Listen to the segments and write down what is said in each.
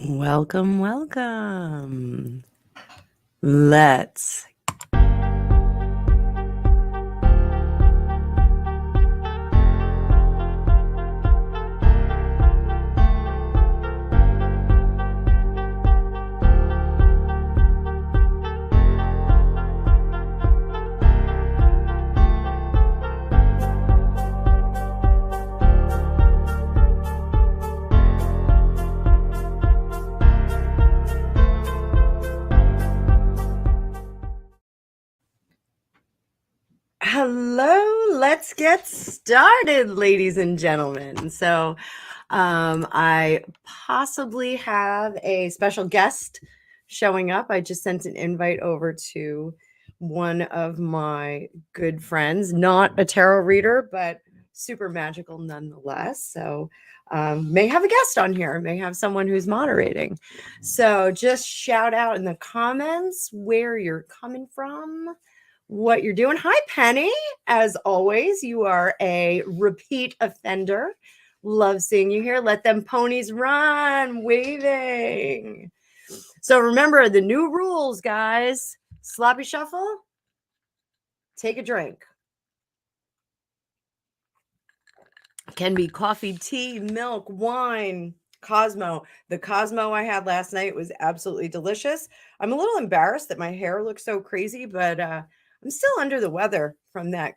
Welcome, welcome. Let's get started, ladies and gentlemen. So I possibly have a special guest showing up. I just sent an invite over to one of my good friends, not a tarot reader, but super magical nonetheless. So may have a guest on here, may have someone who's moderating. So just shout out in the comments where you're coming from, what you're doing. Hi, Penny. As always, you are a repeat offender. Love seeing you here. Let them ponies run, waving. So remember the new rules, guys. Sloppy shuffle. Take a drink. Can be coffee, tea, milk, wine, Cosmo. The Cosmo I had last night was absolutely delicious. I'm a little embarrassed that my hair looks so crazy, but I'm still under the weather from that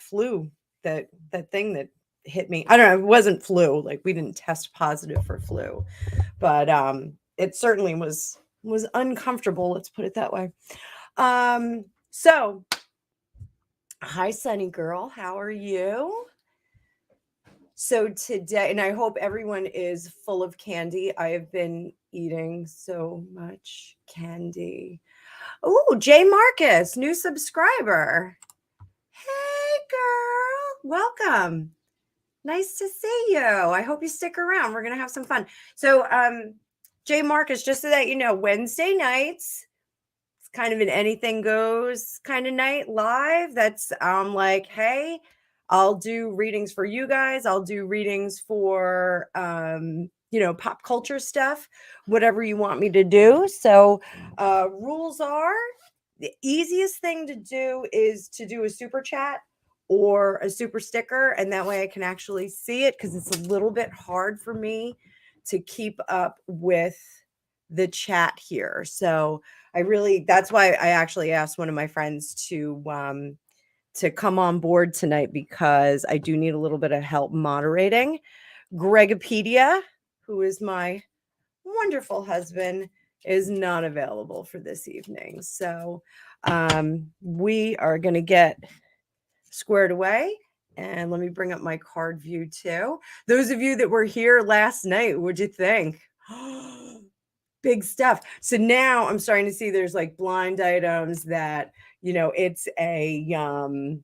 flu, that thing that hit me. I don't know, it wasn't flu. Like, we didn't test positive for flu, but it certainly was uncomfortable, let's put it that way. So hi, Sunny girl, how are you? So today, and I hope everyone is full of candy. I have been eating so much candy. Oh, Jay Marcus, new subscriber. Hey, girl. Welcome. Nice to see you. I hope you stick around. We're going to have some fun. So, Jay Marcus, just so that you know, Wednesday nights, it's kind of an anything goes kind of night live. That's like, hey, I'll do readings for you guys. I'll do readings for, pop culture stuff, whatever you want me to do. So rules are, the easiest thing to do is to do a super chat or a super sticker. And that way I can actually see it, because it's a little bit hard for me to keep up with the chat here. So that's why I actually asked one of my friends to come on board tonight, because I do need a little bit of help moderating. Gregopedia, who is my wonderful husband, is not available for this evening. So we are going to get squared away. And let me bring up my card view too. Those of you that were here last night, what'd you think? Big stuff. So now I'm starting to see there's like blind items that, it's a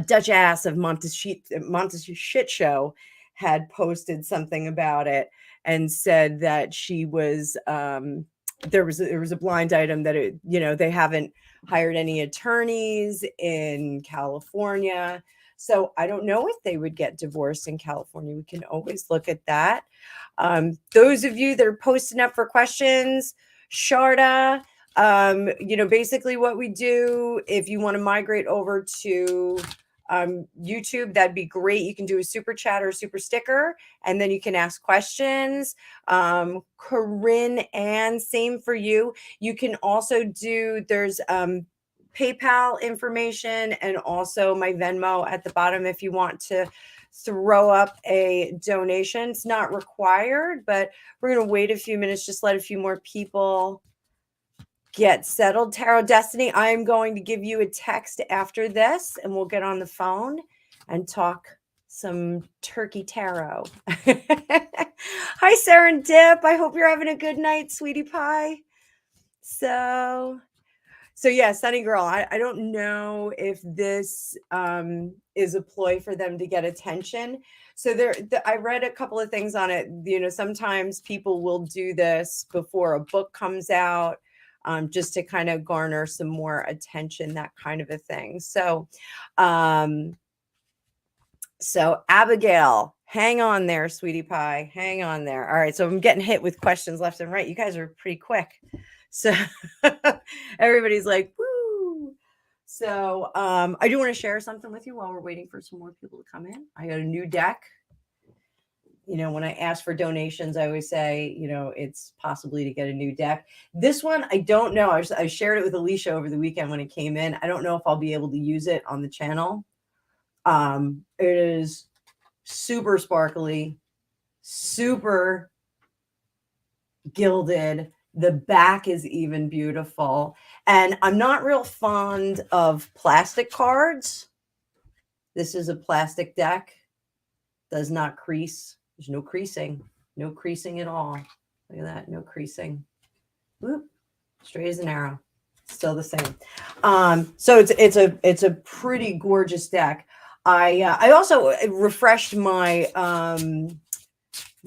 Dutch ass of Montez Shit Show had posted something about it and said that she was there was a blind item that they haven't hired any attorneys in California. So I don't know if they would get divorced in California. We can always look at that. Those of you that are posting up for questions, Sharda, basically what we do, if you want to migrate over to YouTube, that'd be great. You can do a super chat or a super sticker, and then you can ask questions. Corinne, and same for you. You can also there's PayPal information and also my Venmo at the bottom if you want to throw up a donation. It's not required, but we're going to wait a few minutes, just let a few more people get settled. Tarot Destiny, I am going to give you a text after this, and we'll get on the phone and talk some turkey tarot. Hi, Serendip. I hope you're having a good night, sweetie pie. So yeah, Sunny girl, I don't know if this is a ploy for them to get attention. So I read a couple of things on it. Sometimes people will do this before a book comes out, just to kind of garner some more attention, that kind of a thing. So So Abigail, hang on there, sweetie pie. Hang on there. All right. So I'm getting hit with questions left and right. You guys are pretty quick. So everybody's like, woo. So I do want to share something with you while we're waiting for some more people to come in. I got a new deck. You know, when I ask for donations, I always say, you know, it's possibly to get a new deck. This one, I don't know. I shared it with Alicia over the weekend when it came in. I don't know if I'll be able to use it on the channel. It is super sparkly, super gilded. The back is even beautiful. And I'm not real fond of plastic cards. This is a plastic deck. Does not crease. There's no creasing. No creasing at all. Look at that. No creasing. Whoop. Straight as an arrow. Still the same. So it's a pretty gorgeous deck. I also refreshed my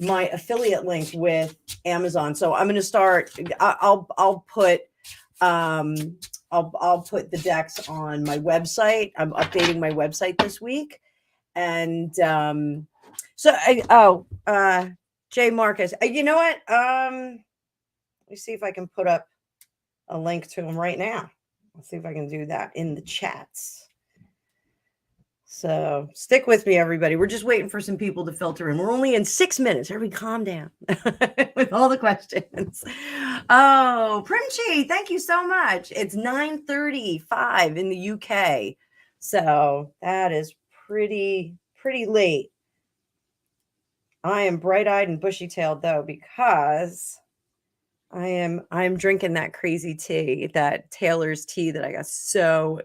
my affiliate link with Amazon. So I'm going to start. I'll put I'll put the decks on my website. I'm updating my website this week, and Jay Marcus. You know what? Let me see if I can put up a link to him right now. Let's see if I can do that in the chats. So stick with me, everybody. We're just waiting for some people to filter in. We're only in 6 minutes. Everybody calm down with all the questions. Oh, Primchi, thank you so much. It's 9:35 in the UK. So that is pretty late. I am bright-eyed and bushy-tailed though, because I'm drinking that crazy tea, that Taylor's tea that I got so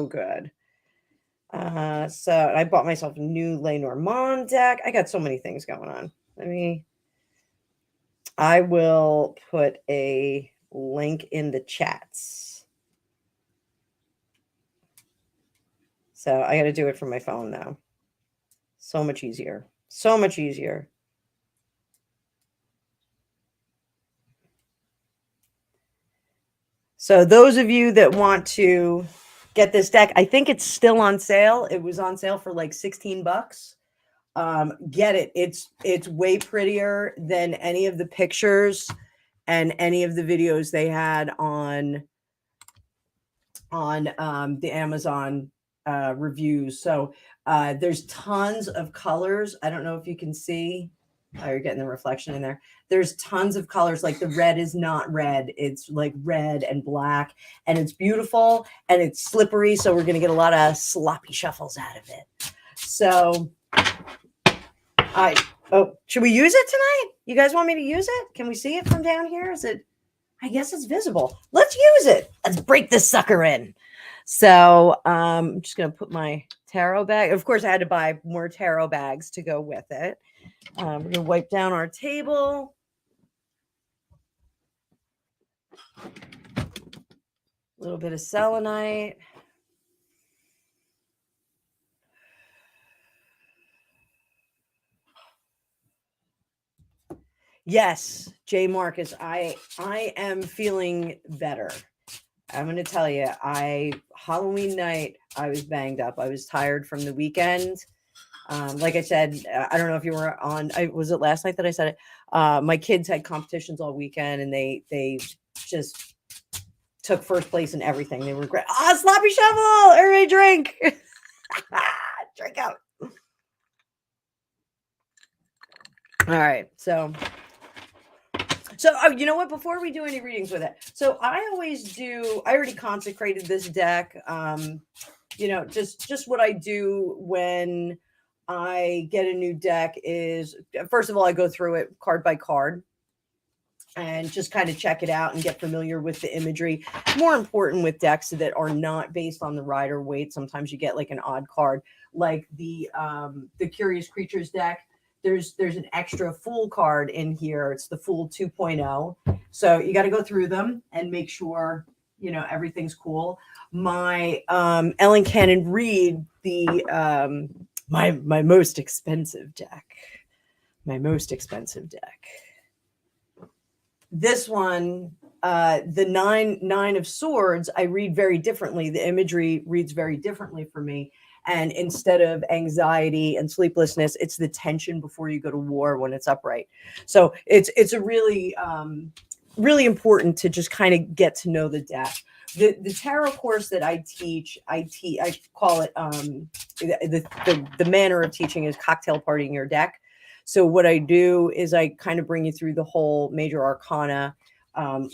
good. So I bought myself a new Lenormand deck. I got so many things going on. I will put a link in the chats. So I got to do it from my phone though. So much easier. So much easier. So those of you that want to get this deck, I think it's still on sale. It was on sale for like $16. Get it. It's way prettier than any of the pictures and any of the videos they had on the Amazon reviews. So there's tons of colors. I don't know if you can see. Oh, you're getting the reflection in there. There's tons of colors. Like the red is not red. It's like red and black, and it's beautiful and it's slippery. So we're going to get a lot of sloppy shuffles out of it. So should we use it tonight? You guys want me to use it? Can we see it from down here? Is it? I guess it's visible. Let's use it. Let's break this sucker in. So I'm just going to put my tarot bag. Of course, I had to buy more tarot bags to go with it. We're going to wipe down our table. A little bit of selenite. Yes, Jay Marcus, I am feeling better. I'm going to tell you, Halloween night, I was banged up. I was tired from the weekend. Like I said, I don't know if you were on, was it last night that I said it? My kids had competitions all weekend, and they just took first place in everything. They were great. Sloppy shovel! Everybody drink! Drink out. All right, so you know what? Before we do any readings with it, so I already consecrated this deck. You know, just what I do when I get a new deck is, first of all, I go through it card by card and just kind of check it out and get familiar with the imagery. More important with decks that are not based on the Rider Waite. Sometimes you get like an odd card, like the Curious Creatures deck. There's an extra Fool card in here. It's the Fool 2.0. So you got to go through them and make sure, you know, everything's cool. My Ellen Cannon Reed, the my most expensive deck. My most expensive deck. This one the nine of swords, I read very differently. The imagery reads very differently for me. And instead of anxiety and sleeplessness, it's the tension before you go to war when it's upright. So it's a really, really important to just kind of get to know the deck. The tarot course that I teach, I call it, the manner of teaching is cocktail partying your deck. So what I do is I kind of bring you through the whole major arcana,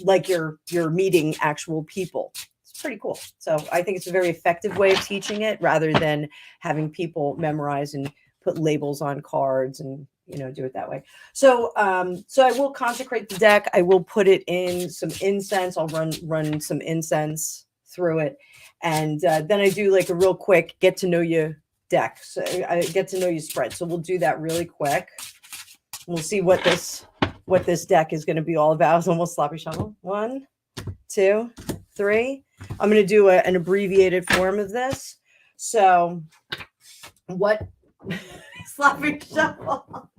like you're meeting actual people. It's pretty cool. So I think it's a very effective way of teaching it rather than having people memorize and put labels on cards and, you know, do it that way. So so I will consecrate the deck. I will put it in some incense. I'll run some incense through it. And then I do like a real quick get to know you deck. So I get to know you spread. So we'll do that really quick. We'll see what this deck is going to be all about. It's almost sloppy shuffle. 1, 2, 3. I'm going to do an abbreviated form of this. So what sloppy shuffle?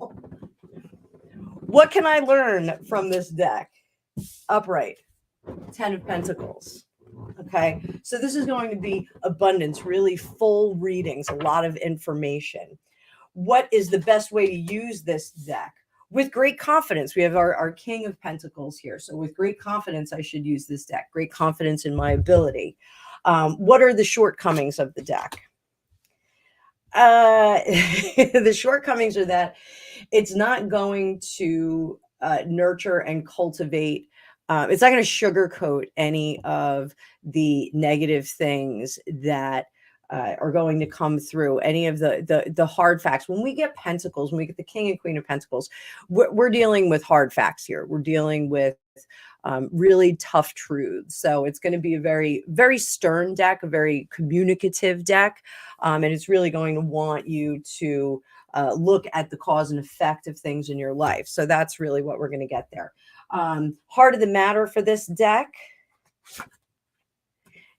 What can I learn from this deck? Upright, 10 of Pentacles. Okay, so this is going to be abundance, really full readings, a lot of information. What is the best way to use this deck? With great confidence. We have our King of Pentacles here. So with great confidence, I should use this deck. Great confidence in my ability. What are the shortcomings of the deck? The shortcomings are that it's not going to nurture and cultivate. It's not going to sugarcoat any of the negative things that are going to come through, any of the hard facts. When we get Pentacles, when we get the King and Queen of Pentacles, we're dealing with hard facts here. We're dealing with really tough truths. So it's going to be a very, very stern deck, a very communicative deck. And it's really going to want you to look at the cause and effect of things in your life. So that's really what we're going to get there. Heart of the matter for this deck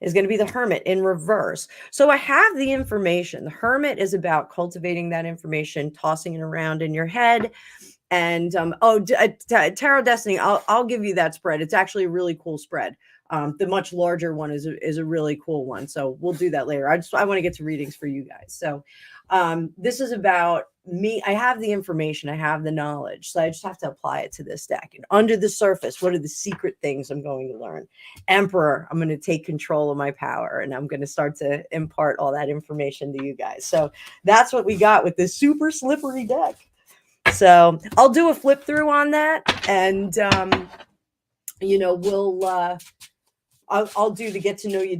is going to be the Hermit in reverse. So I have the information. The Hermit is about cultivating that information, tossing it around in your head. And Tarot Destiny, I'll give you that spread. It's actually a really cool spread. The much larger one is a really cool one. So we'll do that later. I want to get to readings for you guys. So this is about me. I have the information. I have the knowledge. So I just have to apply it to this deck. And under the surface, what are the secret things I'm going to learn? Emperor, I'm going to take control of my power. And I'm going to start to impart all that information to you guys. So that's what we got with this super slippery deck. So I'll do a flip through on that. And, you know, I'll do the get to know you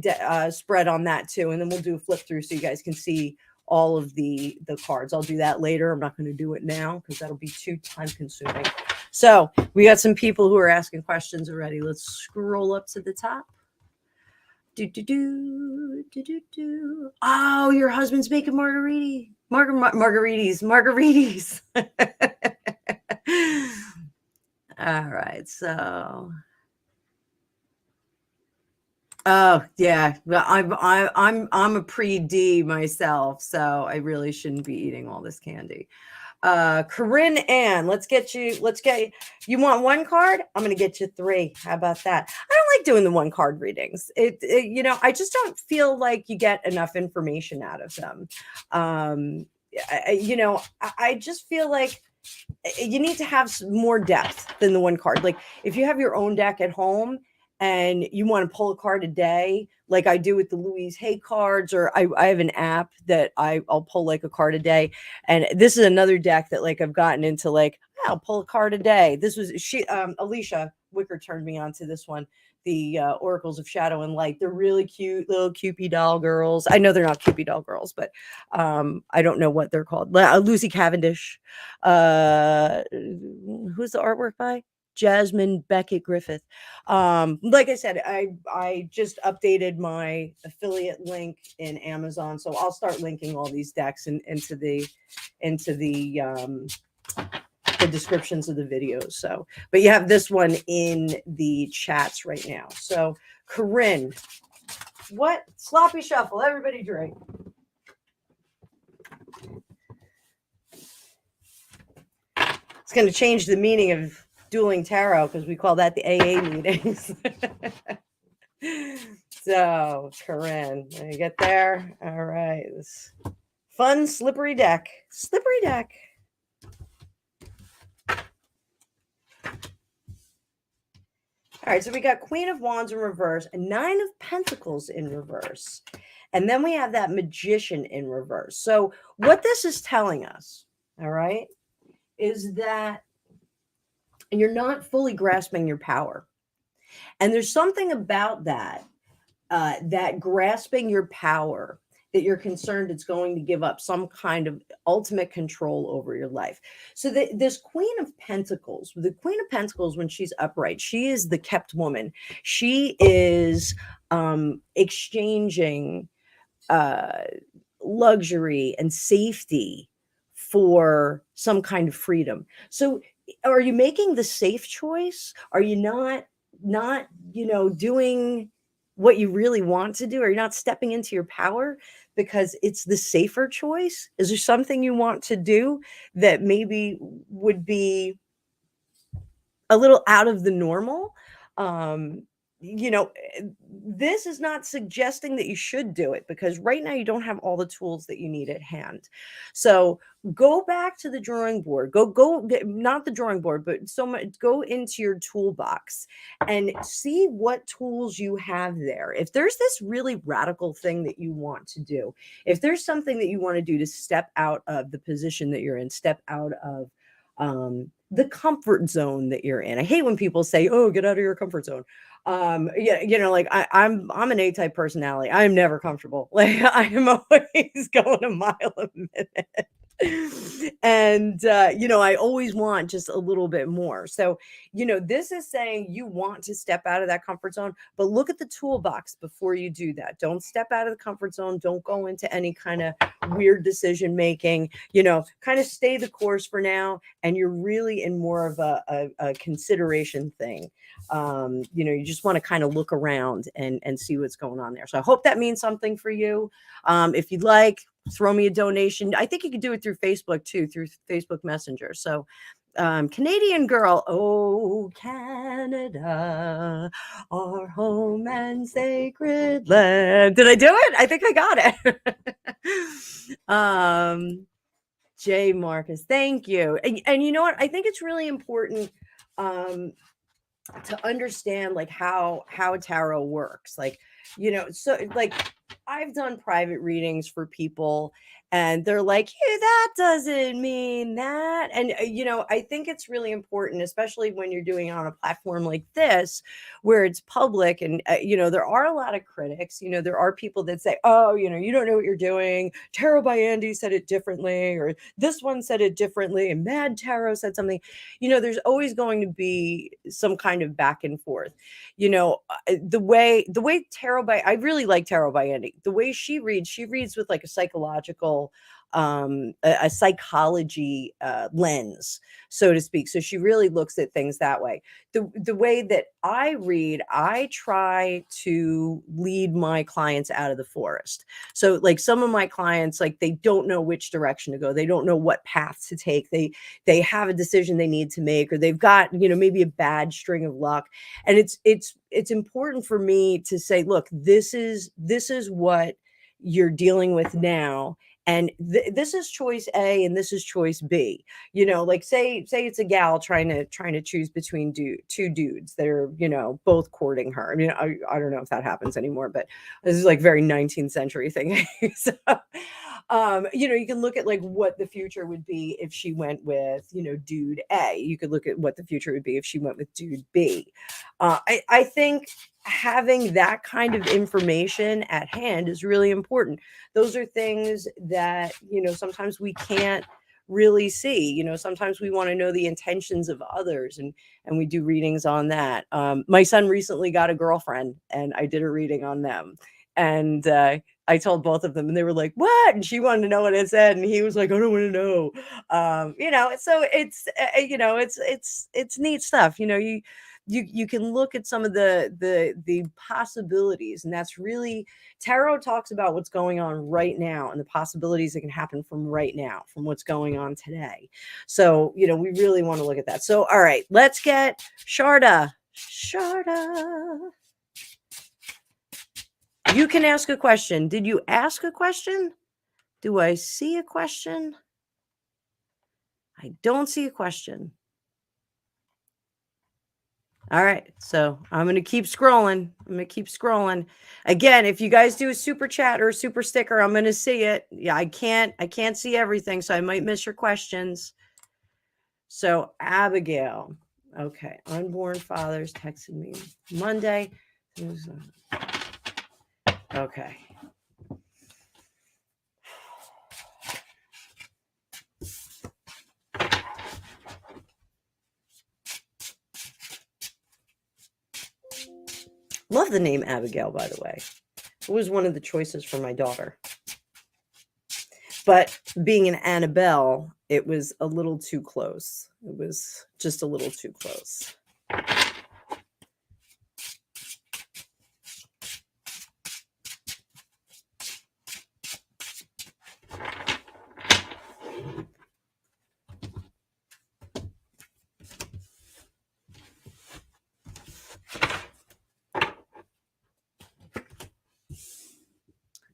spread on that too. And then we'll do a flip through so you guys can see all of the cards. I'll do that later. I'm not going to do it now because that'll be too time consuming. So we got some people who are asking questions already. Let's scroll up to the top. Oh, your husband's making margaritas. All right, so oh yeah, well, I'm a pre-D myself, so I really shouldn't be eating all this candy. Corinne Ann, you want one card? I'm gonna get you 3. How about that? I don't like doing the one card readings. You know, I just don't feel like you get enough information out of them. You know, I just feel like you need to have more depth than the one card. Like if you have your own deck at home and you want to pull a card a day, like I do with the Louise Hay cards, or I have an app that I'll pull like a card a day. And this is another deck that like I've gotten into, like, I'll pull a card a day. This was Alicia Wicker turned me on to this one. The Oracles of Shadow and Light. They're really cute little Cupid doll girls. I know they're not Cupid doll girls, but I don't know what they're called. Lucy Cavendish. Who's the artwork by? Jasmine Beckett Griffith. Like I said, I just updated my affiliate link in Amazon, so I'll start linking all these decks into the descriptions of the videos. So, but you have this one in the chats right now. So, Corinne, what sloppy shuffle? Everybody drink. It's going to change the meaning of dueling tarot because we call that the AA meetings. So, Corinne, when you get there, all right. This fun, slippery deck. Slippery deck. All right, so we got Queen of Wands in reverse and Nine of Pentacles in reverse. And then we have that Magician in reverse. So, what this is telling us, all right, is that you're not fully grasping your power. And there's something about that, that grasping your power, that you're concerned it's going to give up some kind of ultimate control over your life. So this Queen of Pentacles, the Queen of Pentacles, when she's upright, she is the kept woman. She is exchanging luxury and safety for some kind of freedom. So are you making the safe choice? Are you not doing what you really want to do? Are you not stepping into your power because it's the safer choice? Is there something you want to do that maybe would be a little out of the normal? Um, this is not suggesting that you should do it because right now you don't have all the tools that you need at hand. So go back to the drawing board. Not the drawing board, but go into your toolbox and see what tools you have there. If there's this really radical thing that you want to do, if there's something that you want to do to step out of the position that you're in, step out of the comfort zone that you're in. I hate when people say, "Oh, get out of your comfort zone." Like I'm an A-type personality. I'm never comfortable. Like I'm always going a mile a minute. And I always want just a little bit more. So, this is saying you want to step out of that comfort zone, but look at the toolbox before you do that. Don't step out of the comfort zone. Don't go into any kind of weird decision making. Kind of stay the course for now, and you're really in more of a consideration thing. You just want to kind of look around and see what's going on there. So I hope that means something for you. If you'd like, throw me a donation. I think you can do it through Facebook too, through Facebook Messenger. So Canadian girl, oh Canada, our home and sacred land. Did I do it? I think I got it. Jay Marcus, thank you. And you know what? I think it's really important to understand like how tarot works. So like I've done private readings for people and they're like, "Hey, that doesn't mean that." And I think it's really important, especially when you're doing it on a platform like this where it's public. And there are a lot of critics. There are people that say, "Oh, you don't know what you're doing. Tarot by Andy said it differently, or this one said it differently, and Mad Tarot said something." There's always going to be some kind of back and forth. The way tarot by I really like Tarot by Andy. The way she reads with like a psychological a psychology lens, so to speak. So she really looks at things that way. The way that I read, I try to lead my clients out of the forest. So like some of my clients, like they don't know which direction to go. They don't know what path to take. They have a decision they need to make, or they've got, maybe a bad string of luck. And it's important for me to say, look, this is what you're dealing with now. And this is choice A and this is choice B. Like say it's a gal trying to choose between two dudes that are, both courting her. I mean, I don't know if that happens anymore, but this is like very 19th century thing. So, you can look at like what the future would be if she went with, dude A. You could look at what the future would be if she went with dude B. I think having that kind of information at hand is really important. Those are things that, sometimes we can't really see. Sometimes we want to know the intentions of others, and we do readings on that. My son recently got a girlfriend and I did a reading on them. And I told both of them and they were like, "What?" And she wanted to know what it said. And he was like, "I don't want to know." So it's neat stuff. you can look at some of the possibilities, and that's really, tarot talks about what's going on right now and the possibilities that can happen from right now, from what's going on today. So, we really want to look at that. So, all right, let's get Sharda. You can ask a question. Did you ask a question? Do I see a question? I don't see a question. All right, so I'm going to keep scrolling. Again, if you guys do a super chat or a super sticker, I'm going to see it. Yeah, I can't see everything, so I might miss your questions. So, Abigail. Okay, unborn fathers texted me Monday. Okay. Love the name Abigail, by the way. It was one of the choices for my daughter. But being an Annabelle, it was a little too close. It was just a little too close.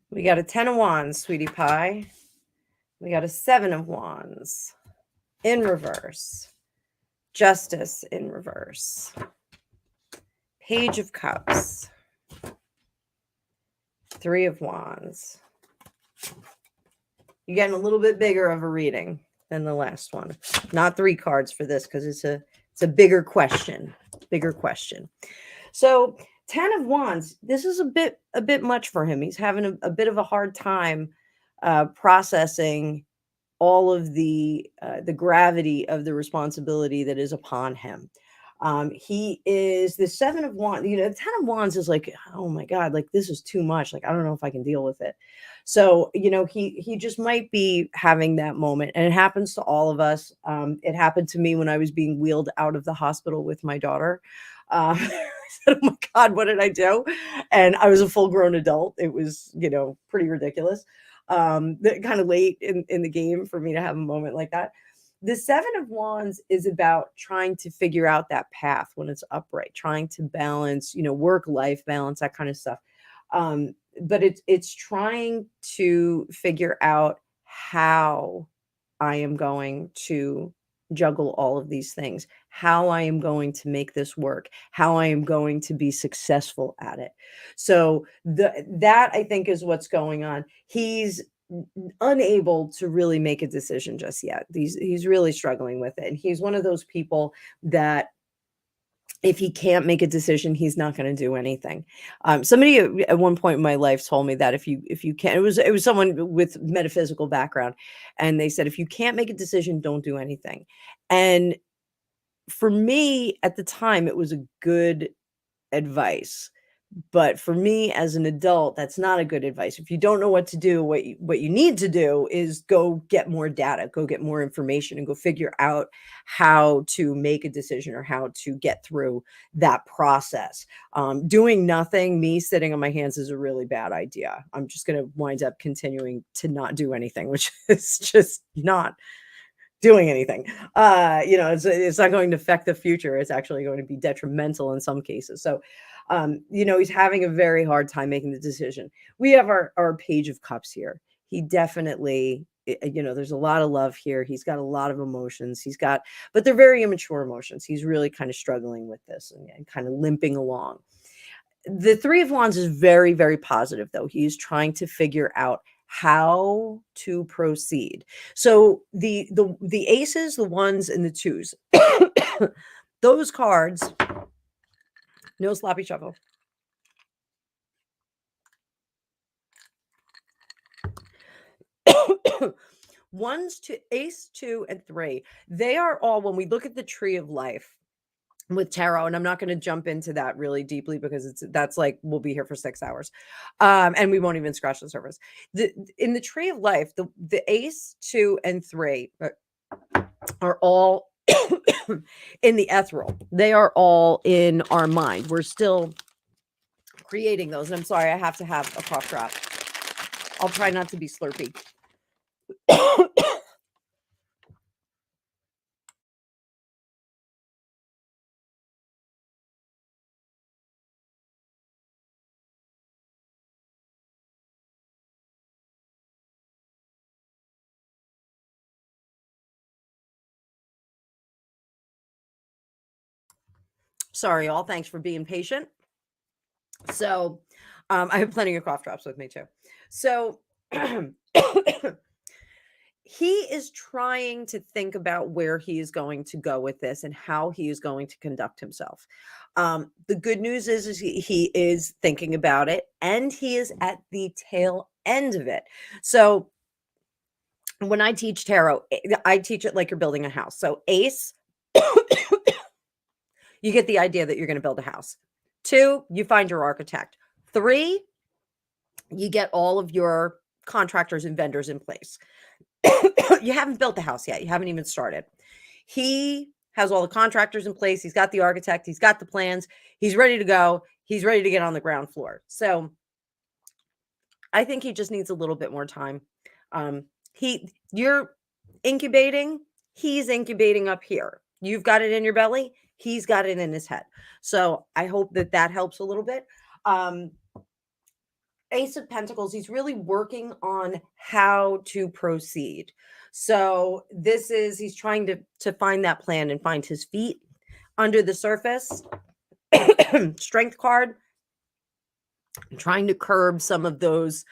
We got a 10 of wands, sweetie pie. We got a 7 of wands in reverse. Justice in reverse. Page of cups. 3 of wands. You're getting a little bit bigger of a reading than the last one. Not 3 cards for this because it's a bigger question. So 10 of wands, this is a bit much for him. He's having a bit of a hard time processing all of the gravity of the responsibility that is upon him. He is the 7 of wands. The 10 of wands is like, oh my God, like this is too much. Like, I don't know if I can deal with it. So, he just might be having that moment, and it happens to all of us. It happened to me when I was being wheeled out of the hospital with my daughter. I said, oh my God, what did I do? And I was a full grown adult. It was, pretty ridiculous. Kind of late in the game for me to have a moment like that. The 7 of wands is about trying to figure out that path when it's upright, trying to balance, work-life balance, that kind of stuff. But it's trying to figure out how I am going to juggle all of these things, how I am going to make this work, how I am going to be successful at it. So that I think is what's going on. He's unable to really make a decision just yet. He's really struggling with it. And he's one of those people that if he can't make a decision, he's not going to do anything. Somebody at one point in my life told me that if you can't, it was someone with metaphysical background, and they said if you can't make a decision, don't do anything. And for me at the time, it was a good advice. But for me as an adult, that's not a good advice. If you don't know what to do, what you need to do is go get more data, go get more information, and go figure out how to make a decision or how to get through that process. Doing nothing, me sitting on my hands, is a really bad idea. I'm just going to wind up continuing to not do anything, which is just not doing anything. It's not going to affect the future. It's actually going to be detrimental in some cases. So, he's having a very hard time making the decision. We have our Page of Cups here. He definitely, there's a lot of love here. He's got a lot of emotions. But they're very immature emotions. He's really kind of struggling with this and kind of limping along. The 3 of wands is very, very positive, though. He's trying to figure out how to proceed. So the aces, the ones, and the twos, those cards, no sloppy shuffle. Ones, to ace, 2, and 3. They are all, when we look at the tree of life with tarot, and I'm not going to jump into that really deeply because that's like we'll be here for 6 hours, and we won't even scratch the surface. In the tree of life, the ace, 2, and 3 are all in the ethereal. They are all in our mind. We're still creating those. And I'm sorry, I have to have a cough drop. I'll try not to be slurpy. Sorry, all. Thanks for being patient. So, I have plenty of cough drops with me too. So, he is trying to think about where he is going to go with this and how he is going to conduct himself. The good news is he is thinking about it, and he is at the tail end of it. So, when I teach tarot, I teach it like you're building a house. So, ace, you get the idea that you're going to build a house. 2, you find your architect. 3, you get all of your contractors and vendors in place. You haven't built the house yet. You haven't even started. He has all the contractors in place. He's got the architect. He's got the plans. He's ready to go. He's ready to get on the ground floor. So I think he just needs a little bit more time. You're incubating. He's incubating up here. You've got it in your belly. He's got it in his head. So I hope that helps a little bit. Ace of Pentacles, he's really working on how to proceed. So he's trying to find that plan and find his feet under the surface. Strength card, trying to curb some of those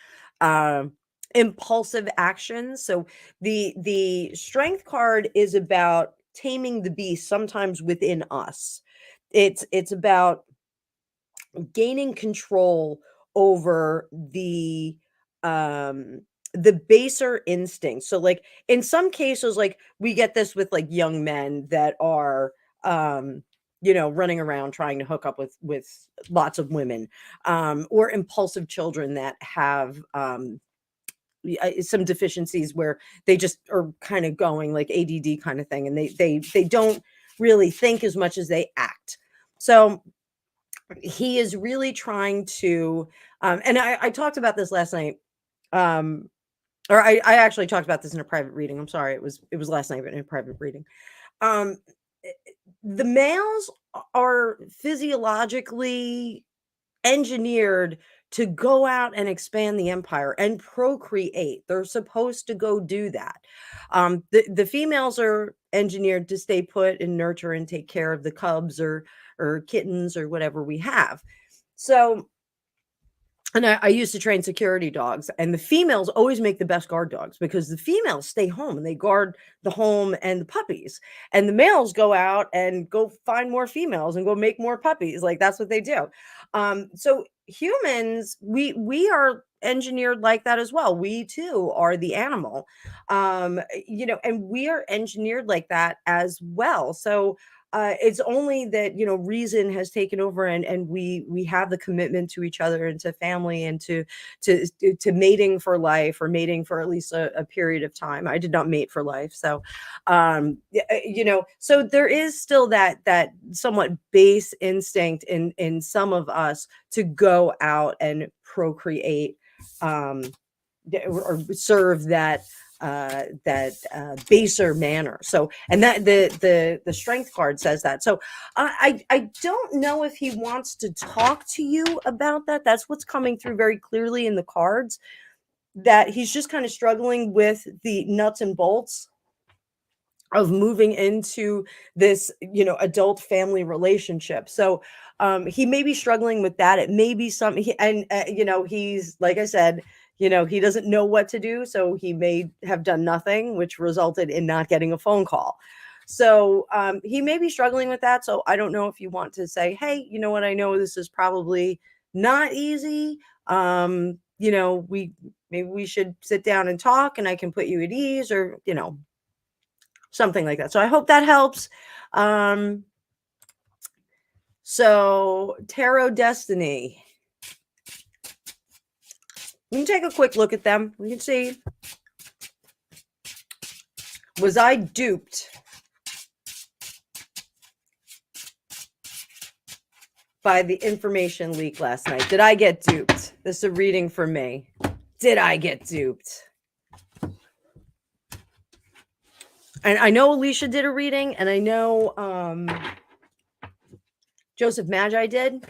impulsive actions. So the Strength card is about taming the beast, sometimes within us. It's about gaining control over the baser instincts. So like in some cases, like we get this with like young men that are running around trying to hook up with lots of women, or impulsive children that have some deficiencies where they just are kind of going like ADD kind of thing, and they don't really think as much as they act. So he is really trying to, and I talked about this last night, or I actually talked about this in a private reading. I'm sorry, it was last night, but in a private reading. The males are physiologically engineered to go out and expand the empire and procreate. They're supposed to go do that. The females are engineered to stay put and nurture and take care of the cubs or kittens or whatever we have. So, and I used to train security dogs, and the females always make the best guard dogs because the females stay home and they guard the home and the puppies, and the males go out and go find more females and go make more puppies. Like that's what they do. So humans, we are engineered like that as well. We too are the animal, and we are engineered like that as well. So it's only that reason has taken over, and we have the commitment to each other and to family and to mating for life, or mating for at least a period of time. I did not mate for life, so so there is still that somewhat base instinct in some of us to go out and procreate, or serve that baser manner. So, and that the Strength card says that. So I don't know if he wants to talk to you about that. That's what's coming through very clearly in the cards, that he's just kind of struggling with the nuts and bolts of moving into this adult family relationship. So he may be struggling with that. It may be something, he's, like I said, he doesn't know what to do, so he may have done nothing, which resulted in not getting a phone call. So he may be struggling with that. So I don't know if you want to say, hey, you know what, I know this is probably not easy. Maybe we should sit down and talk, and I can put you at ease, or something like that. So I hope that helps. So Tarot Destiny. We can take a quick look at them. We can see, was I duped by the information leak last night? Did I get duped? This is a reading for me. Did I get duped? And I know Alicia did a reading, and I know Joseph Magi did.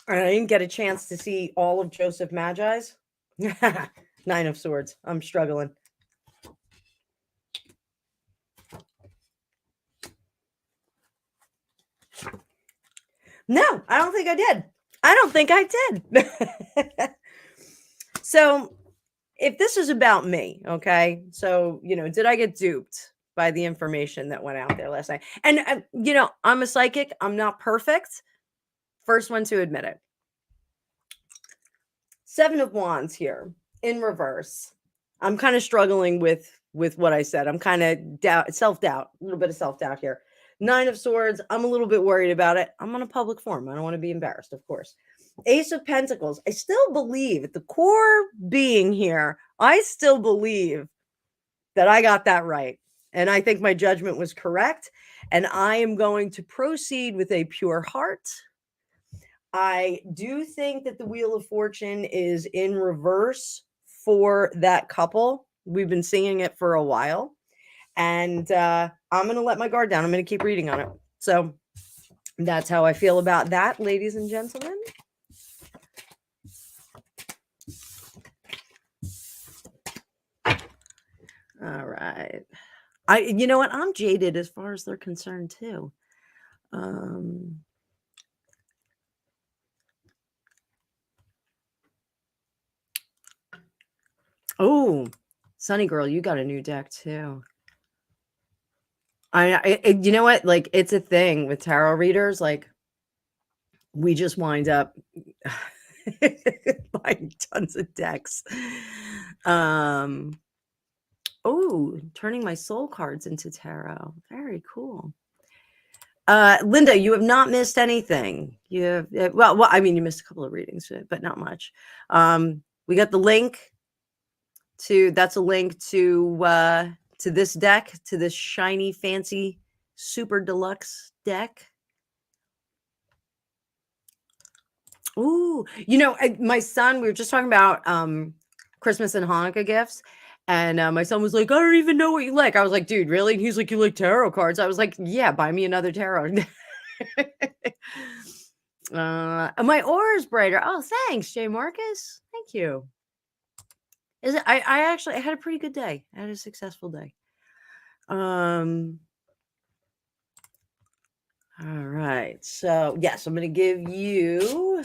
And I didn't get a chance to see all of Joseph Magi's. 9 of Swords. I'm struggling. No, I don't think I did. I don't think I did. So if this is about me, okay? So, did I get duped by the information that went out there last night? And, I'm a psychic. I'm not perfect. First one to admit it. 7 of Wands here in reverse. I'm kind of struggling with what I said. I'm kind of self-doubt, a little bit of self-doubt here. 9 of Swords. I'm a little bit worried about it. I'm on a public forum. I don't want to be embarrassed, of course. Ace of Pentacles. I still believe at the core being here, I still believe that I got that right. And I think my judgment was correct. And I am going to proceed with a pure heart. I do think that the Wheel of Fortune is in reverse for that couple. We've been seeing it for a while. And I'm going to let my guard down. I'm going to keep reading on it. So that's how I feel about that, ladies and gentlemen. All right. You know what? I'm jaded as far as they're concerned too. Oh, Sunny Girl, you got a new deck too. You know what? Like, it's a thing with tarot readers. Like, we just wind up buying tons of decks. Oh, turning my soul cards into tarot. Very cool. Linda, you have not missed anything. You have, well, I mean, you missed a couple of readings, but not much. We got the link that's a link to this deck, to this shiny, fancy, super deluxe deck. Ooh, my son, we were just talking about Christmas and Hanukkah gifts. And my son was like, I don't even know what you like. I was like, dude, really? And he's like, you like tarot cards? I was like, yeah, buy me another tarot. My aura is brighter. Oh, thanks, Jay Marcus. Thank you. I actually had a pretty good day. I had a successful day. All right. So yes, I'm going to give you,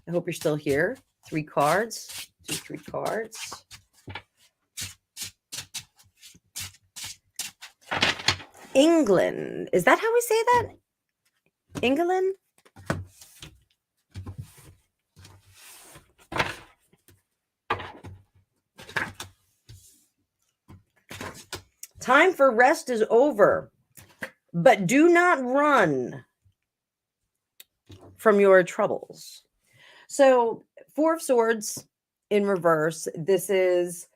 I hope you're still here, 3 cards, 3 cards. England. Is that how we say that? England? Time for rest is over, but do not run from your troubles. So 4 of Swords in reverse. This is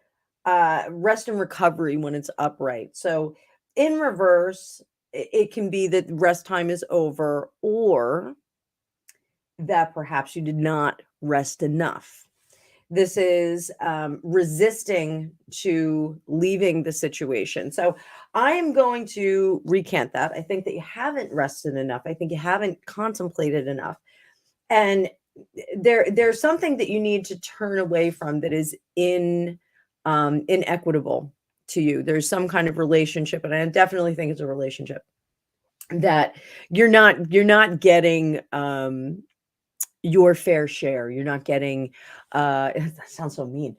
rest and recovery when it's upright. So in reverse, it can be that rest time is over, or that perhaps you did not rest enough. This is resisting to leaving the situation. So I am going to recant that. I think that you haven't rested enough. I think you haven't contemplated enough. And there's something that you need to turn away from that is inequitable to you. There's some kind of relationship, and I definitely think it's a relationship that you're not getting your fair share. You're not getting that sounds so mean.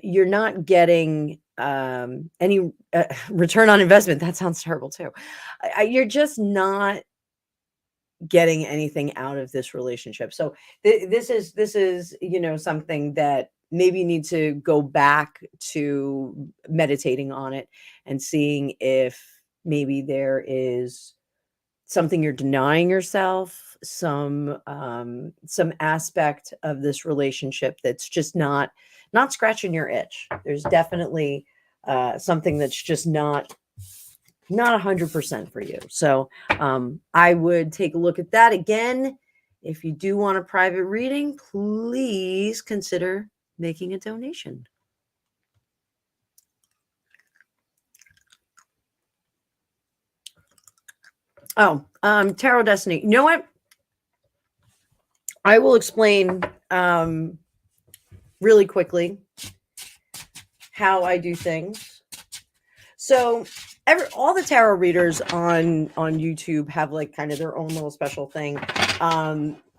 You're not getting any return on investment. That sounds terrible too. You're just not getting anything out of this relationship. So this is something that maybe you need to go back to meditating on it and seeing if maybe there is something you're denying yourself, some aspect of this relationship that's just not scratching your itch. There's definitely something that's just not not 100% for you. So I would take a look at that again. If you do want a private reading, please consider making a donation. Oh, Tarot Destiny. You know what? I will explain really quickly how I do things. So all the tarot readers on YouTube have like kind of their own little special thing.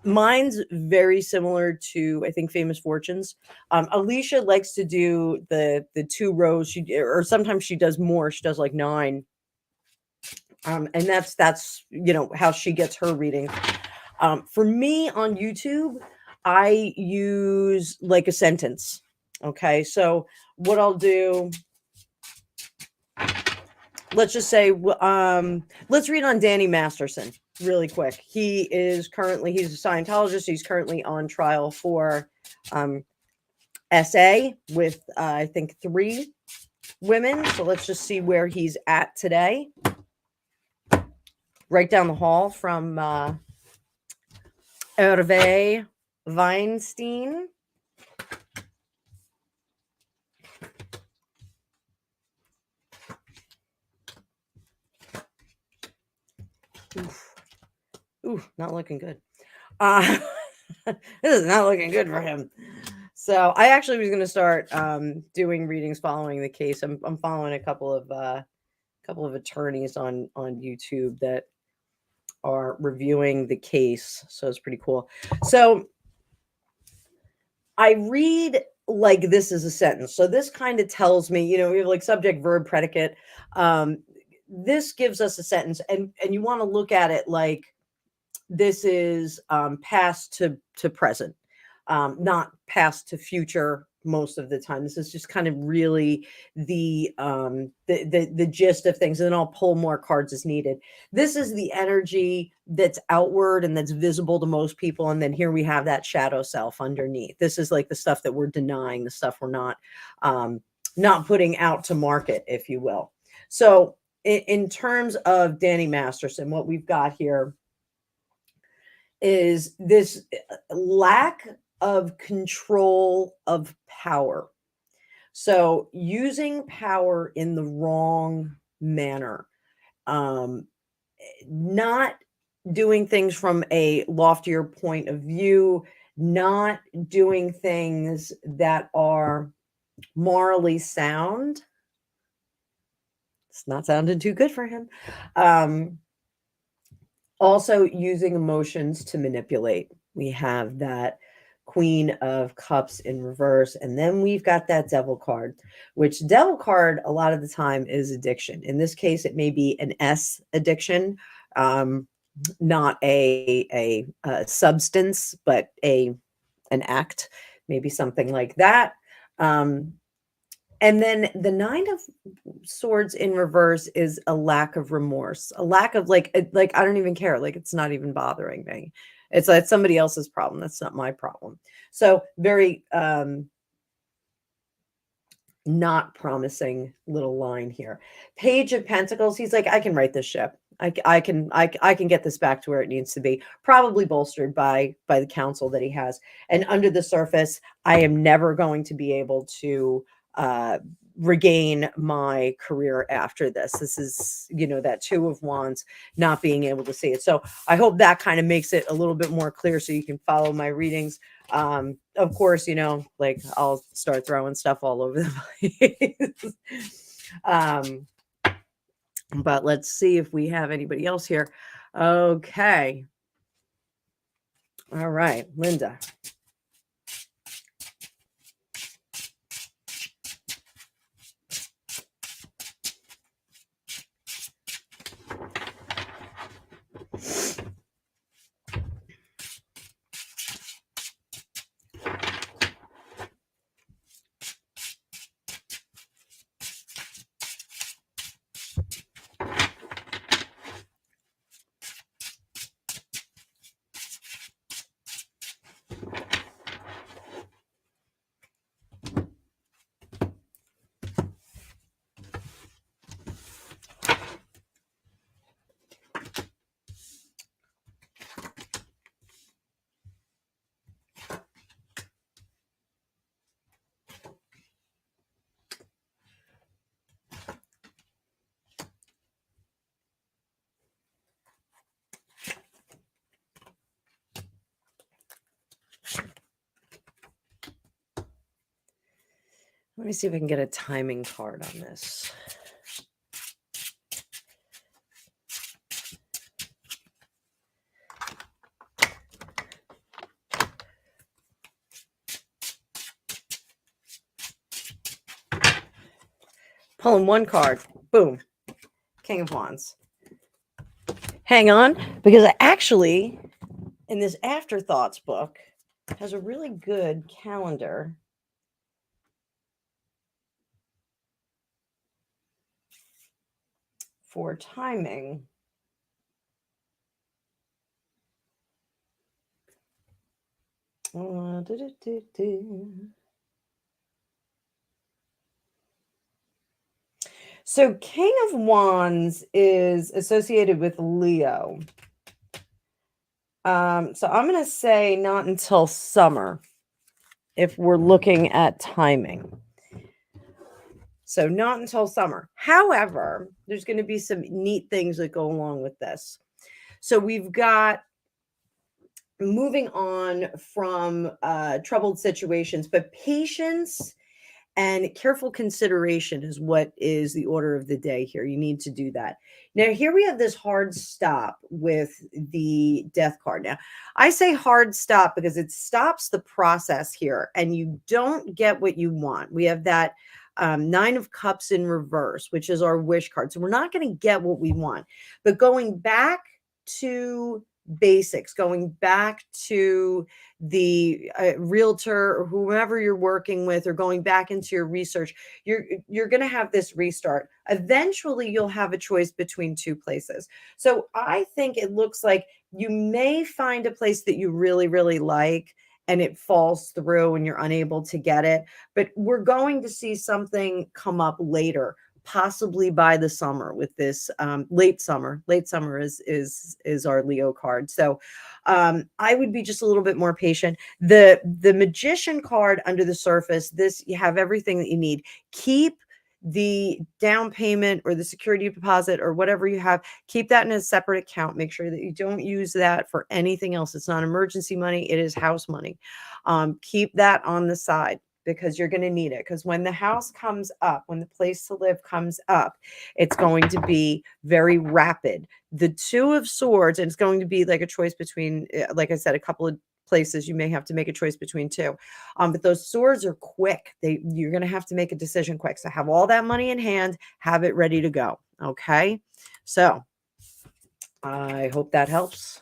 Mine's very similar to, I think, Famous Fortunes. Alicia likes to do the 2 rows. Or sometimes she does more. She does like 9. And that's how she gets her reading. For me on YouTube, I use like a sentence. Okay, so what I'll do, let's just say, let's read on Danny Masterson really quick. He's a Scientologist. He's currently on trial for SA with I think 3 women. So let's just see where he's at today. Right down the hall from Hervé Weinstein. Ooh, not looking good. This is not looking good for him. So I actually was going to start doing readings following the case. I'm following a couple of attorneys on YouTube that are reviewing the case. So it's pretty cool. So I read like this is a sentence. So this kind of tells me, we have like subject, verb, predicate. This gives us a sentence, and you want to look at it like this is past to present, not past to future most of the time. This is just kind of really the gist of things, and then I'll pull more cards as needed. This is the energy that's outward and that's visible to most people, and then here we have that shadow self underneath. This is like the stuff that we're denying, the stuff we're not putting out to market, if you will. So in terms of Danny Masterson, what we've got here is this lack of control of power. So using power in the wrong manner, not doing things from a loftier point of view, not doing things that are morally sound. It's not sounding too good for him. Also using emotions to manipulate. We have that Queen of Cups in reverse. And then we've got that Devil card, which Devil card a lot of the time is addiction. In this case, it may be an S addiction, not a substance, but an act, maybe something like that. And then the 9 of Swords in reverse is a lack of remorse, a lack of like I don't even care, like it's not even bothering me. It's like somebody else's problem. That's not my problem. So very not promising little line here. Page of Pentacles. He's like, I can right this ship. I can get this back to where it needs to be, probably bolstered by the counsel that he has. And under the surface, I am never going to be able to regain my career after this. This is, that 2 of Wands, not being able to see it. So I hope that kind of makes it a little bit more clear so you can follow my readings. Of course, like I'll start throwing stuff all over the place. But let's see if we have anybody else here. Okay. All right, Linda. Let me see if I can get a timing card on this. Pulling one card. Boom. King of Wands. Hang on, because I actually, in this Afterthoughts book, has a really good calendar for timing. So King of Wands is associated with Leo. So I'm going to say not until summer if we're looking at timing. So not until summer. However, there's going to be some neat things that go along with this. So we've got moving on from troubled situations, but patience and careful consideration is what is the order of the day here. You need to do that. Now, here we have this hard stop with the death card. Now, I say hard stop because it stops the process here and you don't get what you want. We have that Nine of Cups in reverse, which is our wish card. So we're not going to get what we want. But going back to basics, going back to the realtor or whomever you're working with, or going back into your research, you're going to have this restart. Eventually you'll have a choice between two places. So I think it looks like you may find a place that you really, really like and it falls through and you're unable to get it, but we're going to see something come up later, possibly by the summer with this late summer is our Leo card. So I would be just a little bit more patient. The Magician card under the surface, this, you have everything that you need. Keep the down payment or the security deposit or whatever you have, keep that in a separate account. Make sure that you don't use that for anything else. It's not emergency money, it is house money. Keep that on the side because you're going to need it. Because when the house comes up, when the place to live comes up, it's going to be very rapid. The Two of Swords, and it's going to be like a choice between, like I said, a couple of places you may have to make a choice between two. But those swords are quick. You're going to have to make a decision quick. So have all that money in hand, have it ready to go. Okay. So I hope that helps.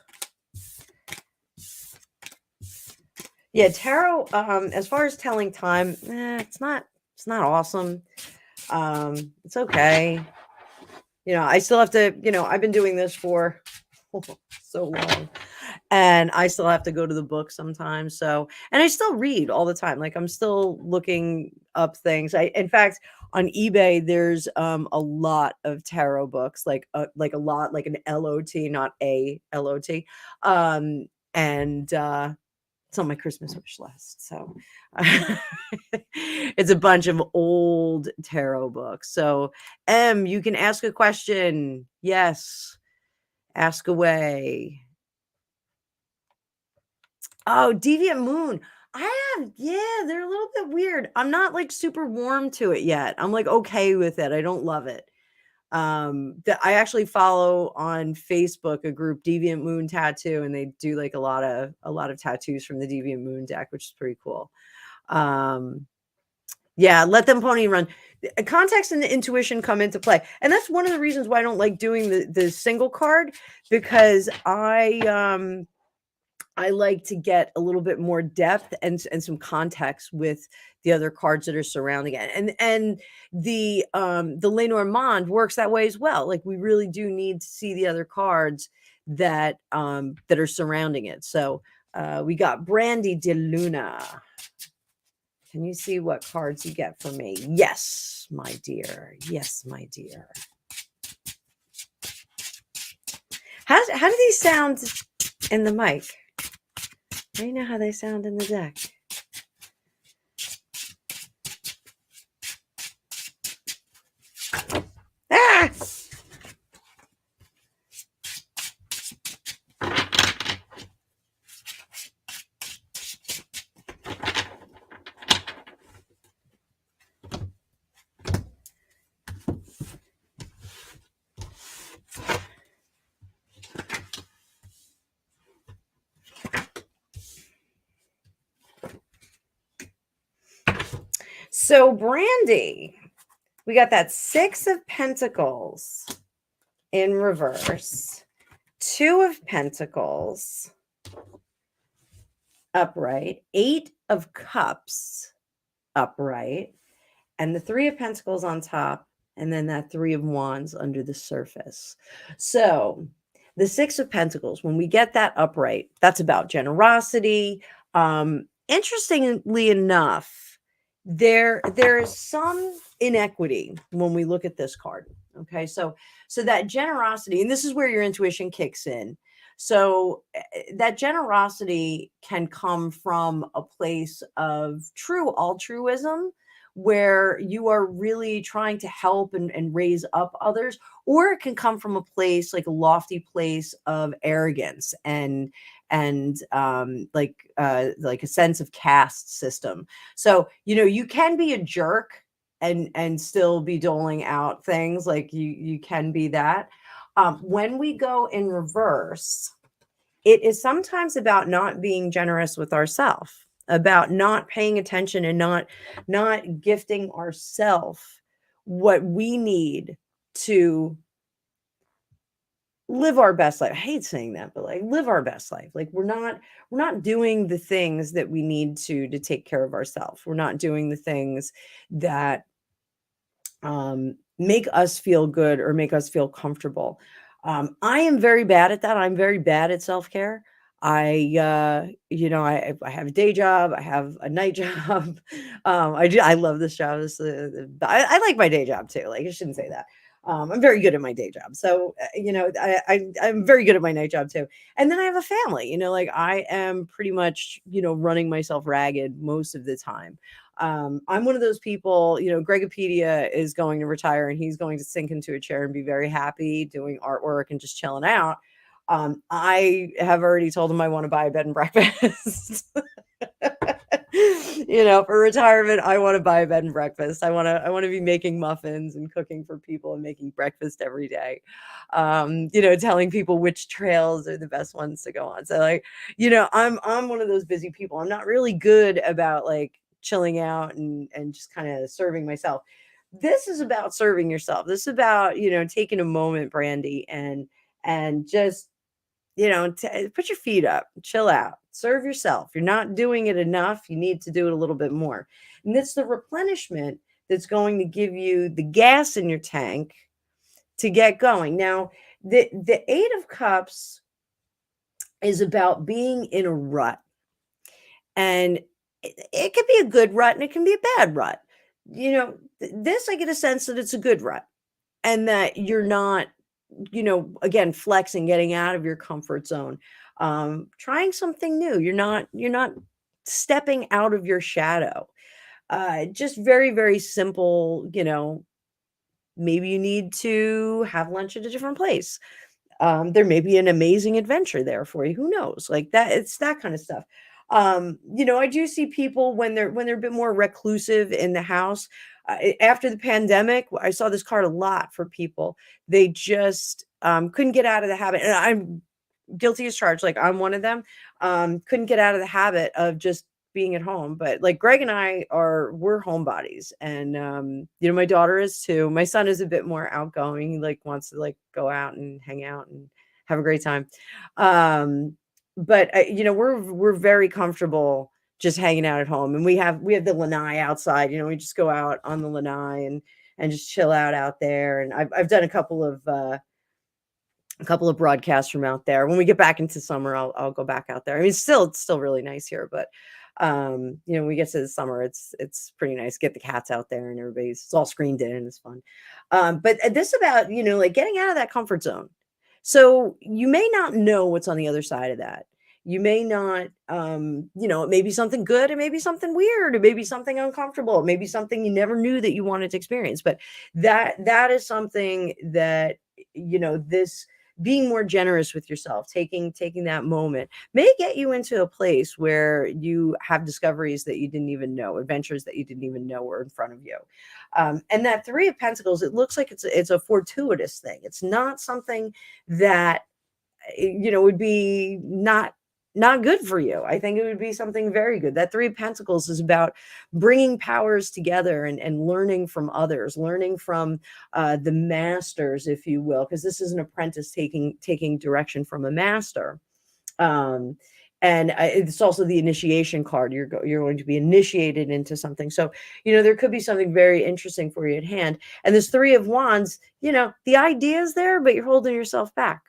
Yeah, tarot, as far as telling time, it's not awesome. It's okay. You know, I still have to, I've been doing this for so long and I still have to go to the book sometimes. So, and I still read all the time. Like I'm still looking up things. In fact, on eBay, there's a lot of tarot books, like a lot, like an LOT, not a LOT. And it's on my Christmas wish list. So it's a bunch of old tarot books. So you can ask a question. Yes. Ask away. Oh, Deviant Moon. They're a little bit weird. I'm not like super warm to it yet. I'm like okay with it. I don't love it. That I actually follow on Facebook a group, Deviant Moon Tattoo, and they do like a lot of tattoos from the Deviant Moon deck, which is pretty cool. Yeah, let them pony run. Context and the intuition come into play, and that's one of the reasons why I don't like doing the single card, because I like to get a little bit more depth and some context with the other cards that are surrounding it. And the Lenormand works that way as well. Like we really do need to see the other cards that are surrounding it. So we got Brandy de Luna. Can you see what cards you get from me? Yes, my dear. Yes, my dear. How do these sound in the mic? I know how they sound in the deck. Ah! So, Brandy, we got that 6 of Pentacles in reverse, 2 of Pentacles upright, 8 of Cups upright, and the 3 of Pentacles on top, and then that 3 of Wands under the surface. So the 6 of Pentacles, when we get that upright, that's about generosity. Interestingly enough, there is some inequity when we look at this card. Okay, so that generosity, and this is where your intuition kicks in. So that generosity can come from a place of true altruism, where you are really trying to help and raise up others, or it can come from a place like a lofty place of arrogance and like a sense of caste system. So you can be a jerk and still be doling out things, like you can be that. When we go in reverse, it is sometimes about not being generous with ourselves, about not paying attention and not gifting ourselves what we need to live our best life. I hate saying that, but like live our best life. Like we're not doing the things that we need to take care of ourselves. We're not doing the things that make us feel good or make us feel comfortable. I am very bad at that. I'm very bad at self-care. I have a day job. I have a night job. I love this job. I like my day job too. Like, I shouldn't say that. I'm very good at my day job. So, I'm very good at my night job too. And then I have a family, like I am pretty much, running myself ragged most of the time. I'm one of those people, Gregopedia is going to retire and he's going to sink into a chair and be very happy doing artwork and just chilling out. I have already told him I want to buy a bed and breakfast. For retirement, I want to buy a bed and breakfast. I want to be making muffins and cooking for people and making breakfast every day. Telling people which trails are the best ones to go on. So like, I'm one of those busy people. I'm not really good about like chilling out and just kind of serving myself. This is about serving yourself. This is about, taking a moment, Brandy, and just put your feet up, chill out, serve yourself. You're not doing it enough. You need to do it a little bit more. And it's the replenishment that's going to give you the gas in your tank to get going. Now, the 8 of Cups is about being in a rut. And it can be a good rut and it can be a bad rut. This, I get a sense that it's a good rut and that you're not, again, flexing, getting out of your comfort zone, trying something new. You're not stepping out of your shadow. Just very, very simple, maybe you need to have lunch at a different place. There may be an amazing adventure there for you. Who knows? Like that, it's that kind of stuff. I do see people when they're a bit more reclusive in the house. After the pandemic, I saw this card a lot for people. They just couldn't get out of the habit, and I'm guilty as charged. Like I'm one of them. Couldn't get out of the habit of just being at home. But like Greg and we're homebodies, and my daughter is too. My son is a bit more outgoing. He like wants to like go out and hang out and have a great time. But we're very comfortable just hanging out at home, and we have the lanai outside. We just go out on the lanai and just chill out there. And I've done a couple of broadcasts from out there. When we get back into summer, I'll go back out there. I mean, it's still really nice here, but when we get to the summer, it's pretty nice. Get the cats out there and it's all screened in and it's fun. But this about, like getting out of that comfort zone. So you may not know what's on the other side of that. You may not, it may be something good. It may be something weird. It may be something uncomfortable. It may be something you never knew that you wanted to experience. But that is something that, this being more generous with yourself, taking that moment may get you into a place where you have discoveries that you didn't even know, adventures that you didn't even know were in front of you. And that 3 of Pentacles, it looks like it's a fortuitous thing. It's not something that would be not not good for you. I think it would be something very good. That Three of Pentacles is about bringing powers together and learning from others, learning from the masters, if you will, because this is an apprentice taking direction from a master. Um, and it's also the initiation card. You're going to be initiated into something. So, there could be something very interesting for you at hand. And this Three of Wands, the idea is there, but you're holding yourself back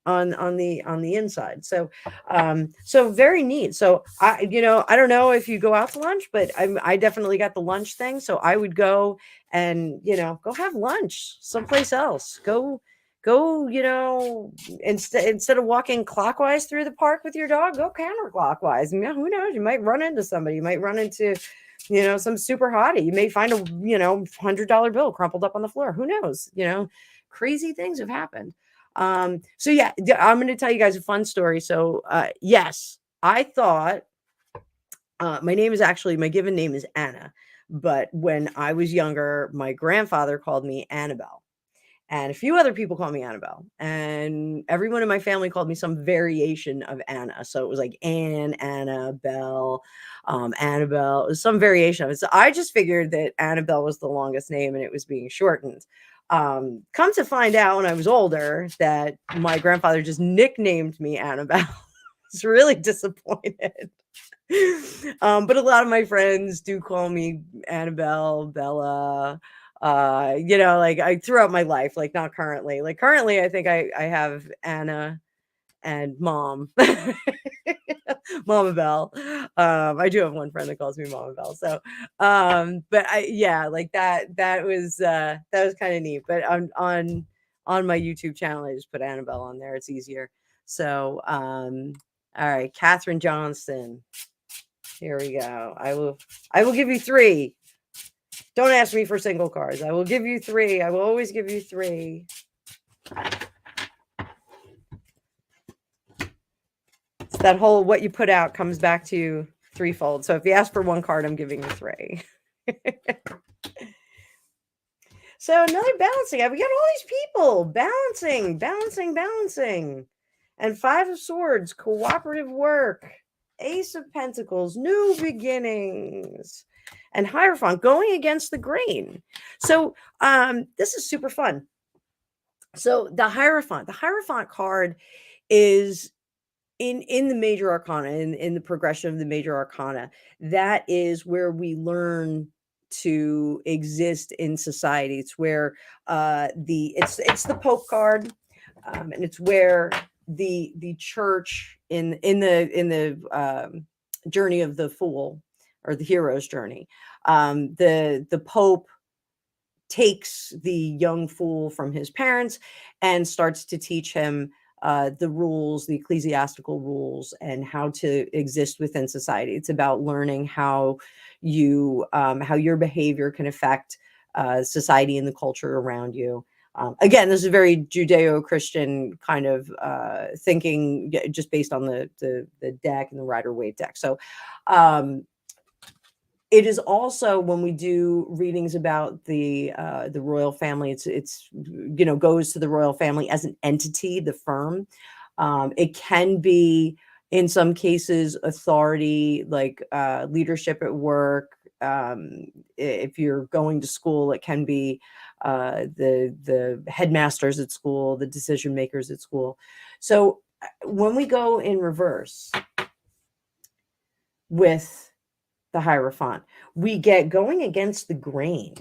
on the inside. So very neat. So I don't know if you go out to lunch, but I definitely got the lunch thing. So I would go and go have lunch someplace else. Go instead of walking clockwise through the park with your dog, go counterclockwise. Who knows, you might run into somebody. You might run into some super hottie. You may find a $100 bill crumpled up on the floor. Who knows? Crazy things have happened. So yeah, I'm going to tell you guys a fun story. So, yes, I thought, my given name is Anna, but when I was younger, my grandfather called me Annabelle. And a few other people call me Annabelle, and everyone in my family called me some variation of Anna. So it was like Anne, Annabelle, Annabelle. It was some variation of it. So I just figured that Annabelle was the longest name, and it was being shortened. Come to find out, when I was older, that my grandfather just nicknamed me Annabelle. I was really disappointed. But a lot of my friends do call me Annabelle, Bella, like throughout my life, like not currently. Like currently, I think I have Anna and Mom, Mama Bell. I do have one friend that calls me Mama Bell. So, but like that was kind of neat. But on my YouTube channel, I just put Annabelle on there. It's easier. So, all right, Catherine Johnston. Here we go. I will give you 3. Don't ask me for single cards. I will give you 3. I will always give you 3. It's that whole what you put out comes back to you threefold. So if you ask for 1 card, I'm giving you 3. So another balancing. We got all these people balancing. And 5 of Swords, cooperative work. Ace of Pentacles, new beginnings. And Hierophant, going against the grain. So this is super fun. So the Hierophant card is in the major arcana, in the progression of the major arcana. That is where we learn to exist in society. It's where it's the Pope card, and it's where the church in the journey of the fool, or the hero's journey, the Pope takes the young fool from his parents and starts to teach him the rules, the ecclesiastical rules, and how to exist within society. It's about learning how your behavior can affect society and the culture around you. Again, this is a very Judeo-Christian kind of thinking, just based on the deck and the Rider-Waite deck. So it is also, when we do readings about the royal family, it's goes to the royal family as an entity, the firm. It can be, in some cases, authority, like leadership at work. If you're going to school, it can be the headmasters at school, the decision makers at school. So when we go in reverse with the Hierophant, we get going against the grain.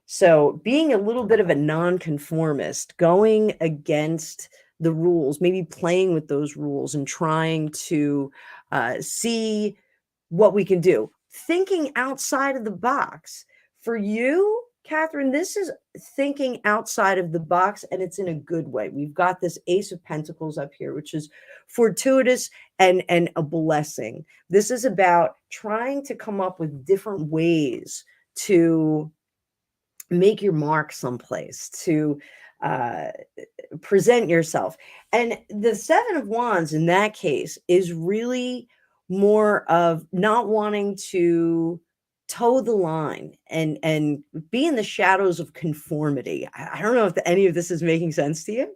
So being a little bit of a nonconformist, going against the rules, maybe playing with those rules and trying to see what we can do. Thinking outside of the box. For you, Catherine, this is thinking outside of the box, and it's in a good way. We've got this Ace of Pentacles up here, which is fortuitous and a blessing. This is about trying to come up with different ways to make your mark someplace, to present yourself. And the 7 of Wands in that case is really more of not wanting to toe the line and be in the shadows of conformity. I don't know if any of this is making sense to you.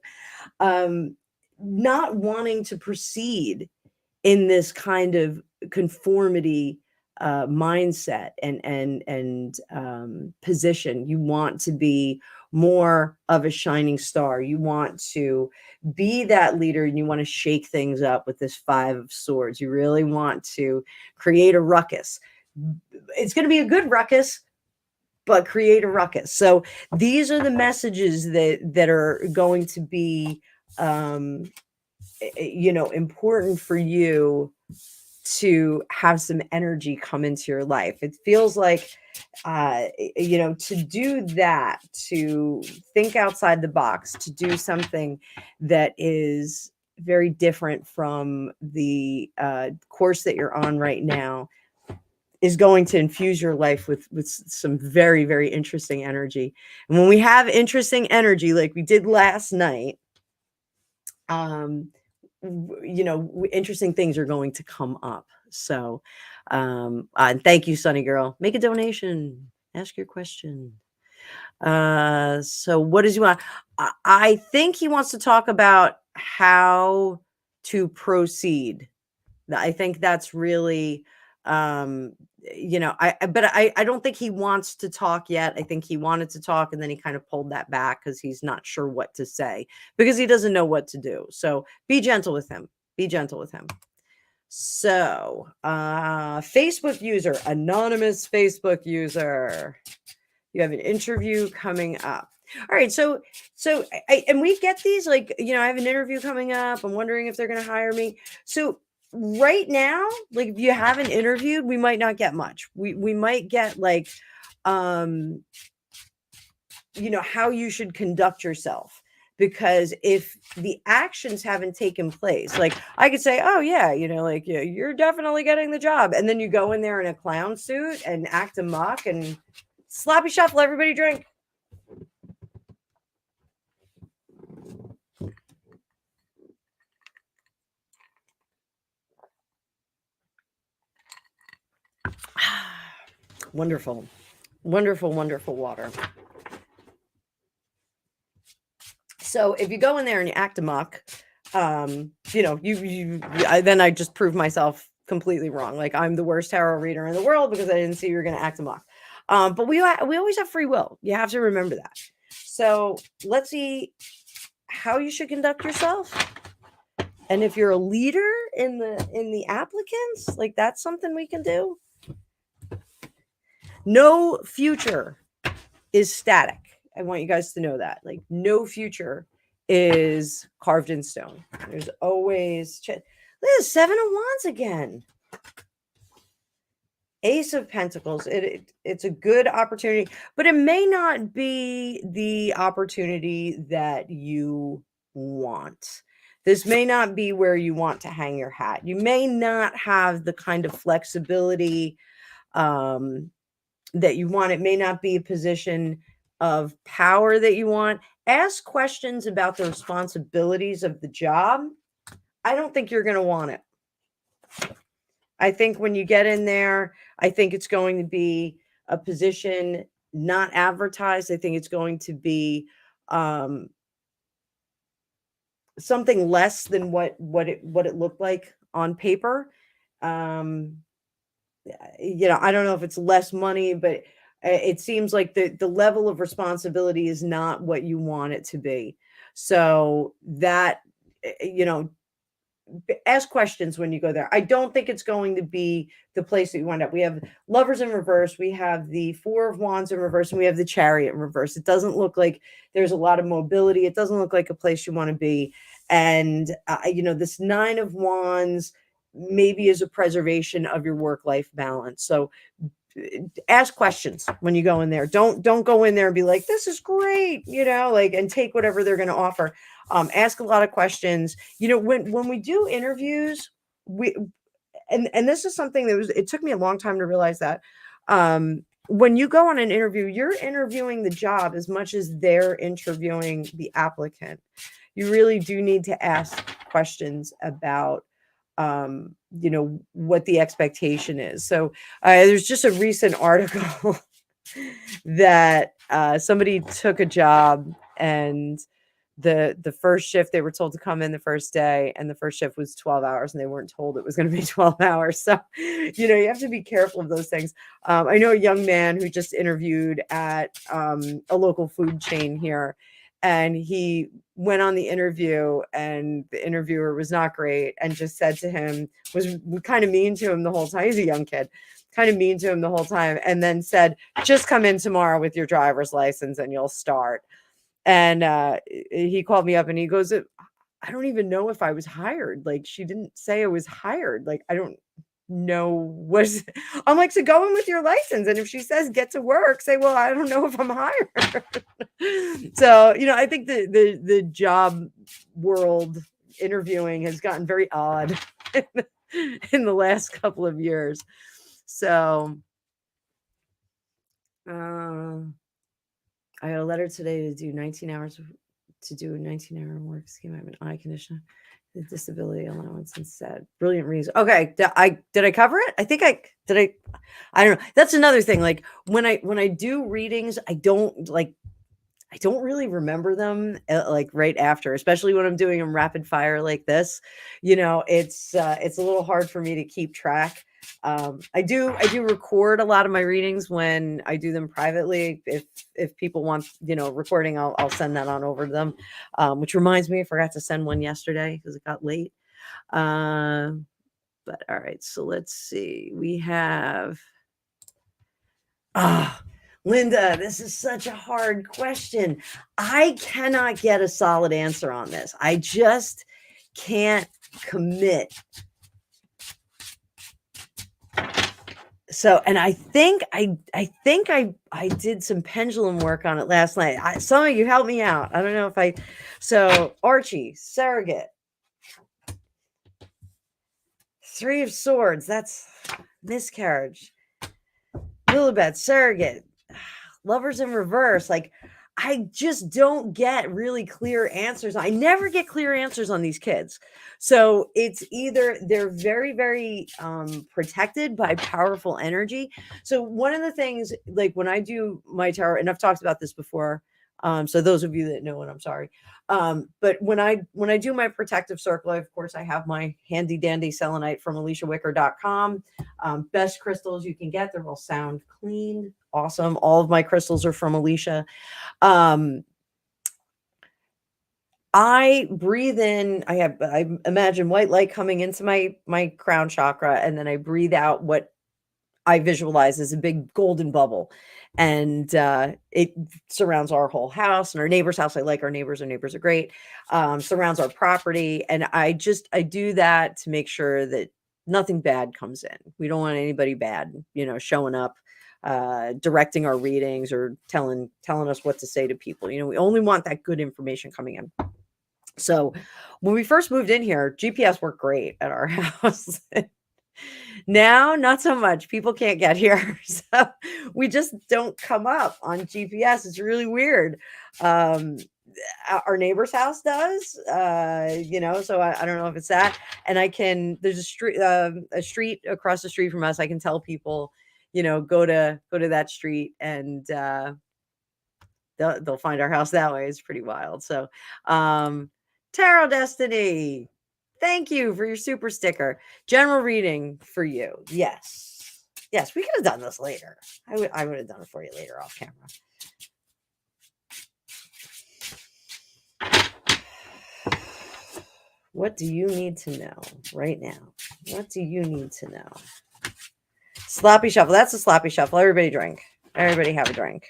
Not wanting to proceed in this kind of conformity mindset and position. You want to be more of a shining star. You want to be that leader, and you want to shake things up with this 5 of Swords. You really want to create a ruckus. It's going to be a good ruckus, but create a ruckus. So these are the messages that are going to be important for you to have some energy come into your life. It feels like to do that, to think outside the box, to do something that is very different from the course that you're on right now, is going to infuse your life with some very, very interesting energy. And when we have interesting energy like we did last night, interesting things are going to come up. So thank you, Sunny Girl. Make a donation, ask your question. So what does he want? I think he wants to talk about how to proceed. I think that's really I don't think he wants to talk yet. I think he wanted to talk, and then he kind of pulled that back because he's not sure what to say, because he doesn't know what to do. So be gentle with him. Be gentle with him. So Facebook user, anonymous Facebook user, you have an interview coming up. All right, so and we get these, like, I have an interview coming up. I'm wondering if they're going to hire me. So right now, like, if you haven't interviewed, we might not get much. We might get like how you should conduct yourself, because if the actions haven't taken place, like I could say, oh yeah, you're definitely getting the job, and then you go in there in a clown suit and act amok and sloppy shuffle, everybody drink. Wonderful, wonderful, wonderful water. So if you go in there and you act amok, then I just prove myself completely wrong. Like, I'm the worst tarot reader in the world because I didn't see you were going to act amok. But we always have free will. You have to remember that. So let's see how you should conduct yourself. And if you're a leader in the applicants, like, that's something we can do. No future is static. I want you guys to know that. Like, no future is carved in stone. There's always look at 7 of Wands again. Ace of Pentacles. It's a good opportunity, but it may not be the opportunity that you want. This may not be where you want to hang your hat. You may not have the kind of flexibility that you want. It may not be a position of power that you want. Ask questions about the responsibilities of the job. I don't think you're going to want it. I think when you get in there, I think it's going to be a position not advertised. I think it's going to be something less than what it looked like on paper. I don't know if it's less money, but it seems like the level of responsibility is not what you want it to be. So that, ask questions when you go there. I don't think it's going to be the place that you wind up. We have Lovers in reverse. We have the 4 of Wands in reverse, and we have the Chariot in reverse. It doesn't look like there's a lot of mobility. It doesn't look like a place you want to be. And, this 9 of Wands maybe is a preservation of your work-life balance. So ask questions when you go in there. Don't go in there and be like, this is great, and take whatever they're going to offer. Ask a lot of questions. When we do interviews, and this is something it took me a long time to realize that when you go on an interview, you're interviewing the job as much as they're interviewing the applicant. You really do need to ask questions about what the expectation is. So there's just a recent article that somebody took a job, and the first shift, they were told to come in the first day, and the first shift was 12 hours, and they weren't told it was going to be 12 hours. So, you have to be careful of those things. I know a young man who just interviewed at a local food chain here, and he went on the interview, and the interviewer was not great and just said to him, was kind of mean to him the whole time. He's a young kid, kind of mean to him the whole time, and then said, just come in tomorrow with your driver's license and you'll start. And he called me up and he goes, I don't even know if I was hired. Like, she didn't say I was hired. Like, I don't know I'm like, so go in with your license. And if she says get to work, say, well, I don't know if I'm hired. So, I think the job world interviewing has gotten very odd in the last couple of years. So, I got a letter today to do 19 hours to do a 19-hour work scheme. I have an eye condition, the disability allowance instead. Brilliant reason. Okay, did I cover it? I think I did. I don't know. That's another thing. Like when I do readings, I don't really remember them like right after, especially when I'm doing them rapid fire like this. It's a little hard for me to keep track. I do record a lot of my readings when I do them privately. If people want, recording, I'll send that on over to them. Which reminds me, I forgot to send one yesterday because it got late. But all right, so let's see. We have Linda, this is such a hard question. I cannot get a solid answer on this. I just can't commit. So, and I think I did some pendulum work on it last night. Some of you helped me out. I don't know if so Archie, surrogate, 3 of Swords, that's miscarriage. Lilibet, surrogate, Lovers in reverse. Like, I just don't get really clear answers. I never get clear answers on these kids. So it's either they're very, very protected by powerful energy. So one of the things, like when I do my tarot, and I've talked about this before, so those of you that know it, I'm sorry. But when I do my protective circle, of course, I have my handy dandy selenite from aliciawicker.com. Best crystals you can get. They're all sound clean. Awesome. All of my crystals are from Alicia. I breathe in, I imagine white light coming into my crown chakra, and then I breathe out what I visualize as a big golden bubble. And it surrounds our whole house and our neighbor's house. I like our neighbors. Our neighbors are great. Surrounds our property. And I do that to make sure that nothing bad comes in. We don't want anybody bad, showing up, directing our readings or telling us what to say to people. We only want that good information coming in. So when we first moved in here, GPS worked great at our house. Now, not so much. People can't get here. So we just don't come up on GPS. It's really weird. Our neighbor's house does, so I don't know if it's that. And there's a street across the street from us. I can tell people, go to that street, and they'll find our house that way. It's pretty wild. So, Tarot Destiny, thank you for your super sticker. General reading for you. Yes, we could have done this later. I would have done it for you later off camera. What do you need to know right now? What do you need to know? Sloppy shuffle. That's a sloppy shuffle. Everybody drink. Everybody have a drink.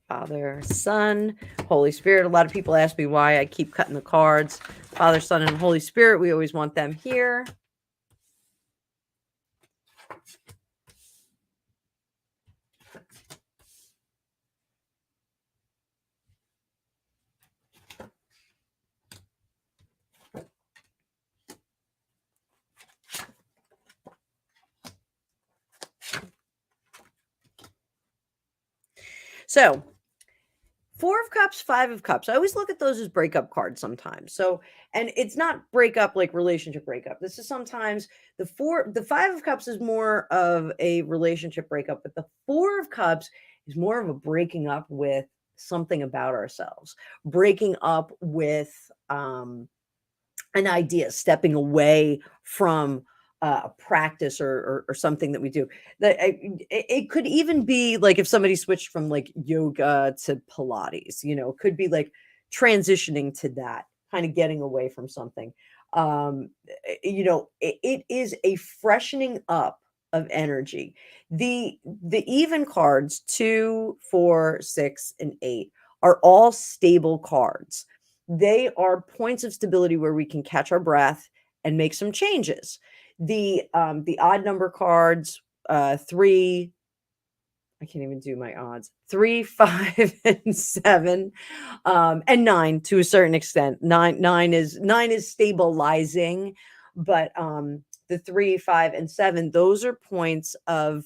Father, Son, Holy Spirit. A lot of people ask me why I keep cutting the cards. Father, Son, and Holy Spirit. We always want them here. So, 4 of Cups, Five of Cups. I always look at those as breakup cards sometimes. So, and it's not breakup like relationship breakup. This is sometimes the Five of Cups is more of a relationship breakup, but the Four of Cups is more of a breaking up with something about ourselves, breaking up with an idea, stepping away from a practice or something that we do. That it could even be like if somebody switched from like yoga to Pilates, it could be like transitioning to that, kind of getting away from something. It is a freshening up of energy. The even cards, 2, 4, 6, and 8 are all stable cards. They are points of stability where we can catch our breath and make some changes. The odd number cards, 3, I can't even do my odds. 3, 5, and 7, and 9 to a certain extent. Nine is stabilizing, but the 3, 5, and 7, those are points of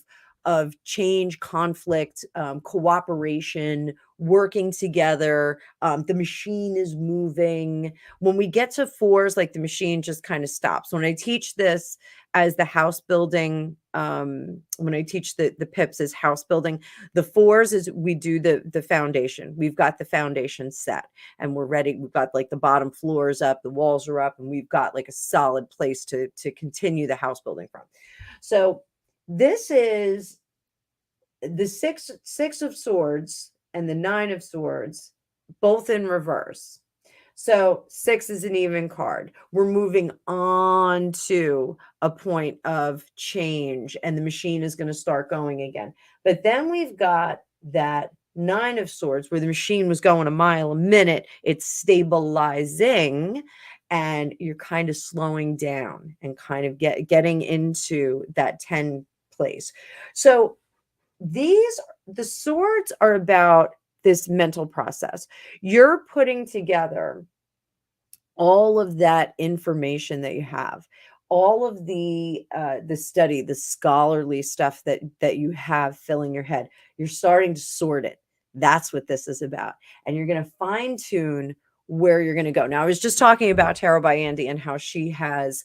change, conflict, cooperation, working together. The machine is moving. When we get to fours, like the machine just kind of stops. When I teach this as the house building, when I teach the pips as house building, the fours is we do the foundation. We've got the foundation set and we're ready. We've got like the bottom floors up, the walls are up, and we've got like a solid place to continue the house building from. So this is the six of swords and the 9 of swords, both in reverse. So 6 is an even card. We're moving on to a point of change, and the machine is going to start going again. But then we've got that 9 of swords where the machine was going a mile a minute. It's stabilizing, and you're kind of slowing down and kind of getting into that 10 place. So the swords are about this mental process. You're putting together all of that information that you have, all of the study, the scholarly stuff that you have filling your head. You're starting to sort it. That's what this is about. And you're going to fine tune where you're going to go. Now, I was just talking about Tarot by Andy and how she has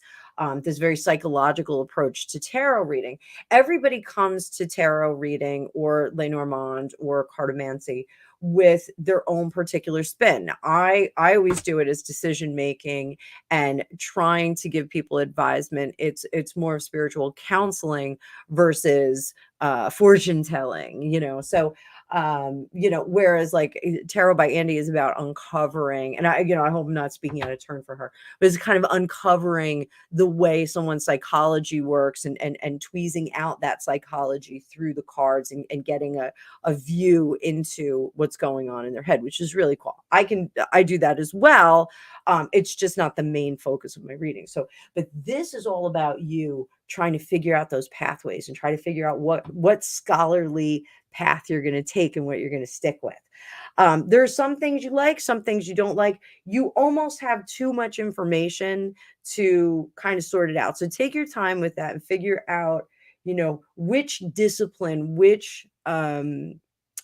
this very psychological approach to tarot reading. Everybody comes to tarot reading or Lenormand or cartomancy with their own particular spin. I always do it as decision making and trying to give people advisement. It's more of spiritual counseling versus fortune telling, So whereas like Tarot by Andy is about uncovering, and I hope I'm not speaking out of turn for her, but it's kind of uncovering the way someone's psychology works and tweezing out that psychology through the cards and getting a view into what's going on in their head, which is really cool. I do that as well. It's just not the main focus of my reading. So, but this is all about you trying to figure out those pathways and try to figure out what scholarly path you're going to take and what you're going to stick with. There are some things you like, some things you don't like. You almost have too much information to kind of sort it out. So take your time with that and figure out, which discipline, which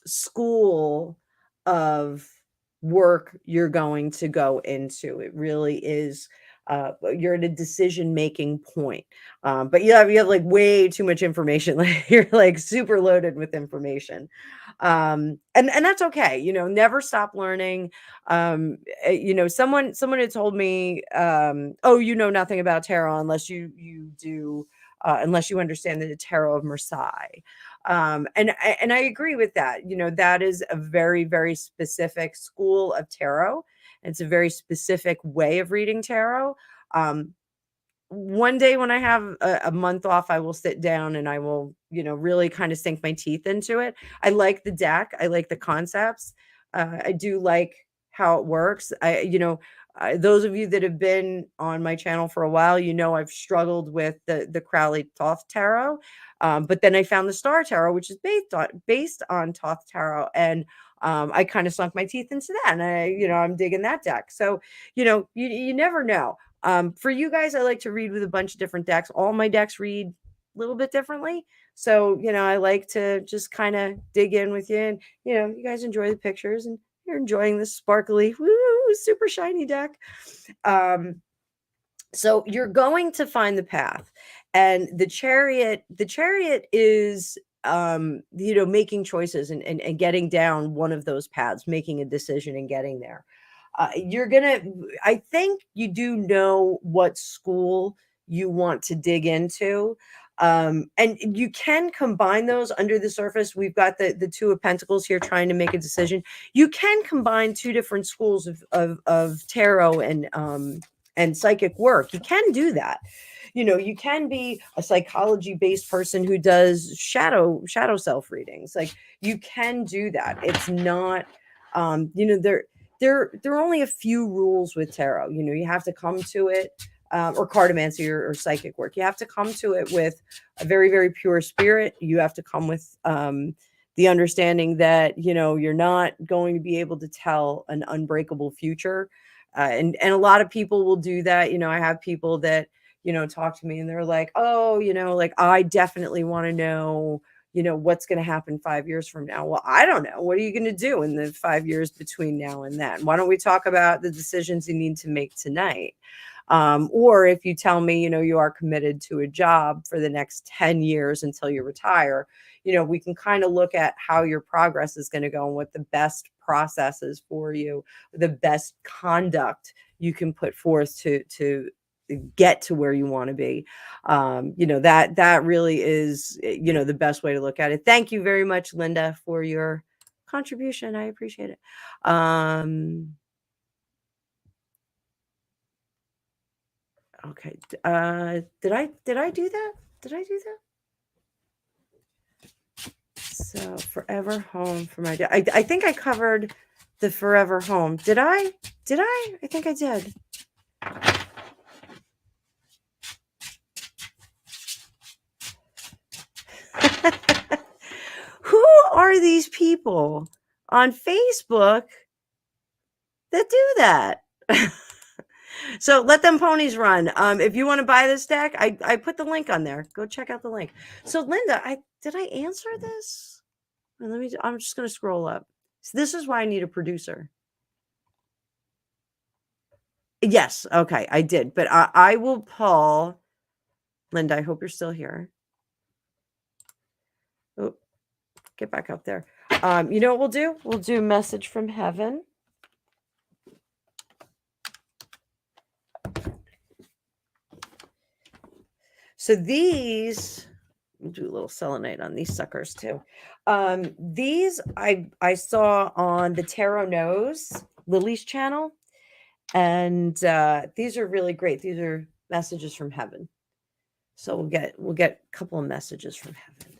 school of work you're going to go into. It really is you're at a decision making point. But you have like way too much information. Like you're like super loaded with information. And that's okay. Never stop learning. Someone had told me, oh, you know nothing about tarot unless you do unless you understand the tarot of Marseille. And I agree with that. That is a very, very specific school of tarot. It's a very specific way of reading tarot. One day when I have a month off, I will sit down and I will, really kind of sink my teeth into it. I like the deck. I like the concepts. I do like how it works. Those of you that have been on my channel for a while, I've struggled with the Crowley Thoth Tarot. But then I found the Star Tarot, which is based on Thoth Tarot. And I kind of sunk my teeth into that. And I'm digging that deck. So, you never know. For you guys, I like to read with a bunch of different decks. All my decks read a little bit differently. So, I like to just kind of dig in with you and, you guys enjoy the pictures and, You're enjoying this sparkly, super shiny deck. So you're going to find the path, and the chariot is making choices and getting down one of those paths, making a decision and getting there. I think you do know what school you want to dig into. And you can combine those under the surface. We've got the two of pentacles here trying to make a decision. You can combine two different schools of tarot and psychic work. You can do that. You can be a psychology based person who does shadow self readings. Like, you can do that. It's not there are only a few rules with tarot. You have to come to it, or cartomancy or psychic work. You have to come to it with a very, very pure spirit. You have to come with the understanding that you're not going to be able to tell an unbreakable future. And a lot of people will do that. I have people that talk to me and they're like, oh, like, I definitely want to know what's going to happen 5 years from now. Well, I don't know. What are you going to do in the 5 years between now and then? Why don't we talk about the decisions you need to make tonight? Or if you tell me, you are committed to a job for the next 10 years until you retire, we can kind of look at how your progress is going to go and what the best process is for you, the best conduct you can put forth to get to where you want to be. That really is, the best way to look at it. Thank you very much, Linda, for your contribution. I appreciate it. Okay. Did I do that? Did I do that? So forever home for my dad. I think I covered the forever home. Did I? I think I did. Who are these people on Facebook that do that? So let them ponies run. If you want to buy this deck, I put the link on there. Go check out the link. So Linda, did I answer this? I'm just going to scroll up. So this is why I need a producer. Yes. Okay. I did, but I will pull. Linda, I hope you're still here. Oh, get back up there. You know what we'll do? We'll do message from heaven. So these, we'll do a little selenite on these suckers too. These I saw on the Tarot Knows Lily's channel, and these are really great. These are messages from heaven. So we'll get a couple of messages from heaven.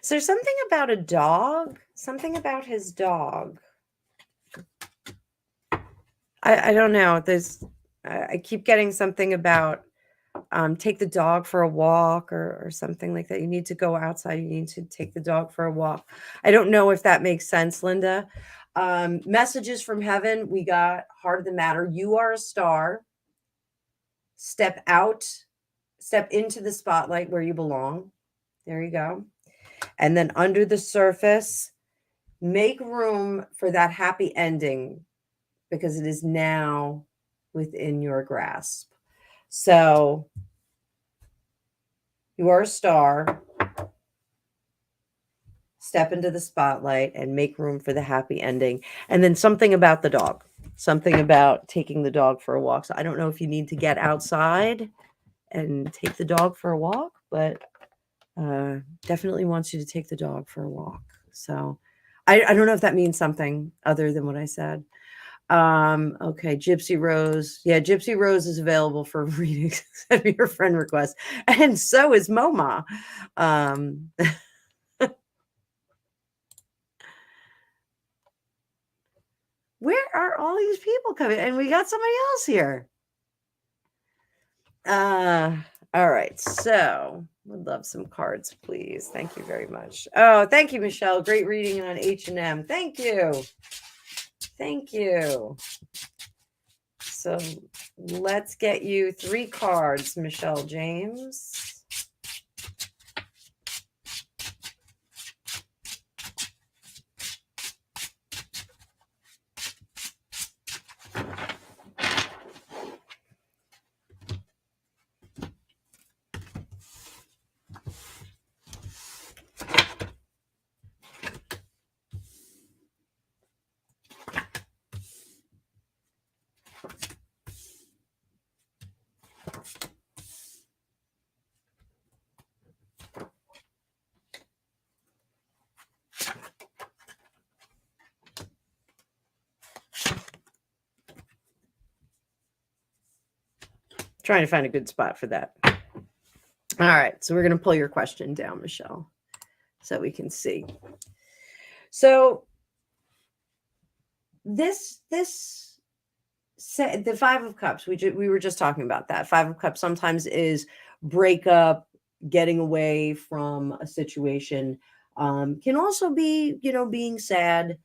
So there's something about a dog, something about his dog. I don't know. I keep getting something about take the dog for a walk or something like that. You need to go outside. You need to take the dog for a walk. I don't know if that makes sense, Linda. Messages from heaven. We got Heart of the Matter. You are a star. Step into the spotlight where you belong. There you go. And then under the surface, make room for that happy ending because it is now within your grasp. So you are a star. Step into the spotlight and make room for the happy ending. And then something about the dog, something about taking the dog for a walk. So I don't know if you need to get outside and take the dog for a walk, but definitely wants you to take the dog for a walk. So I don't know if that means something other than what I said. Okay, Gypsy Rose. Yeah, Gypsy Rose is available for readings. Send me your friend request. And so is MoMA. Where are all these people coming? And we got somebody else here. All right. So would love some cards, please. Thank you very much. Oh, thank you, Michelle. Great reading on H&M. Thank you. Thank you. So let's get you 3 cards, Michelle James. Trying to find a good spot for that. All right, so we're going to pull your question down, Michelle, so we can see. So the 5 of Cups, we were just talking about that. 5 of Cups sometimes is breakup, getting away from a situation. Can also be, being sad,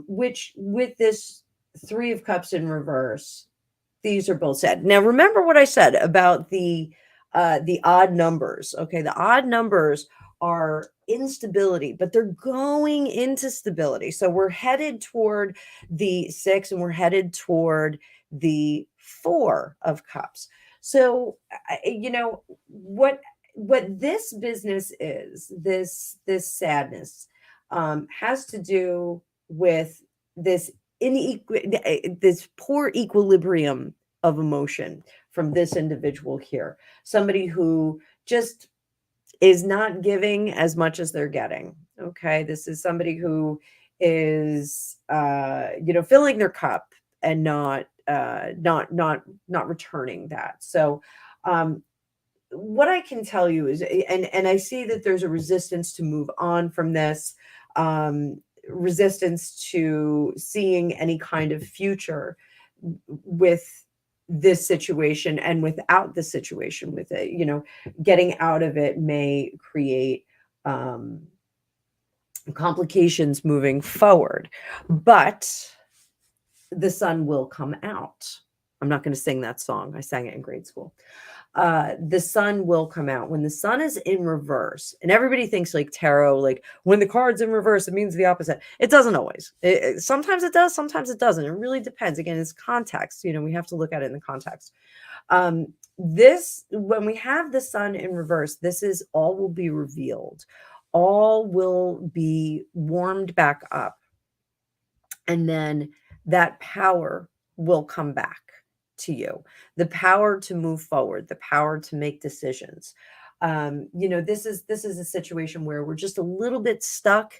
which with this 3 of Cups in reverse, these are both sad. Now, remember what I said about the odd numbers. Okay, the odd numbers are instability, but they're going into stability. So we're headed toward the 6 and we're headed toward the 4 of Cups. So, what this business is, this sadness, has to do with this this poor equilibrium of emotion from this individual here. Somebody who just is not giving as much as they're getting. Okay, this is somebody who is filling their cup and not returning that. So what I can tell you is, and I see that there's a resistance to move on from this, resistance to seeing any kind of future with this situation, and without the situation with it, getting out of it may create complications moving forward, but the sun will come out. I'm not going to sing that song. I sang it in grade school. The sun will come out. When the sun is in reverse, and everybody thinks like tarot, like when the card's in reverse, it means the opposite. It doesn't always. Sometimes it does, sometimes it doesn't. It really depends. Again, it's context. We have to look at it in the context. When we have the sun in reverse, this is all will be revealed. All will be warmed back up. And then that power will come back to you, the power to move forward, the power to make decisions. This is a situation where we're just a little bit stuck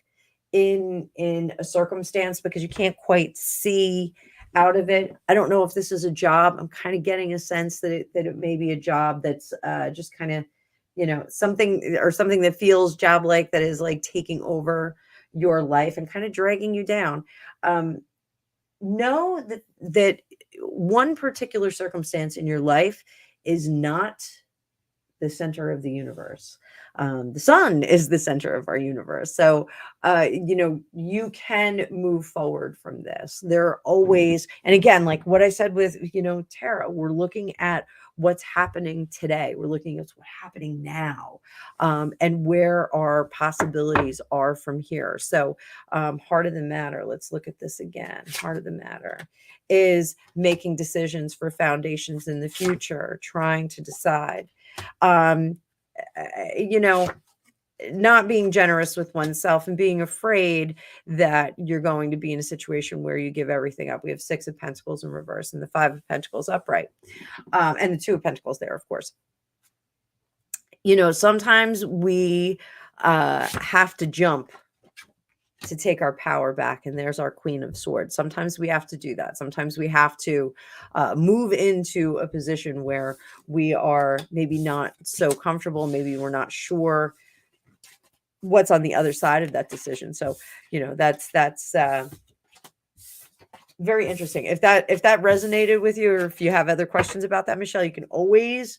in a circumstance because you can't quite see out of it. I don't know if this is a job. I'm kind of getting a sense that it may be a job that's just kind of, something that feels job-like, that is like taking over your life and kind of dragging you down. Know that one particular circumstance in your life is not the center of the universe. The sun is the center of our universe. So, you can move forward from this. There are always, and again, like what I said with, tarot, we're looking at what's happening today. We're looking at what's happening now, and where our possibilities are from here. So, heart of the matter, let's look at this again. Heart of the matter is making decisions for foundations in the future, trying to decide. Not being generous with oneself and being afraid that you're going to be in a situation where you give everything up. We have 6 of Pentacles in reverse and the 5 of Pentacles upright, and the 2 of Pentacles there, of course. Sometimes we have to jump to take our power back. And there's our Queen of Swords. Sometimes we have to do that. Sometimes we have to move into a position where we are maybe not so comfortable. Maybe we're not sure what's on the other side of that decision. So, that's very interesting. If that resonated with you, or if you have other questions about that, Michelle, you can always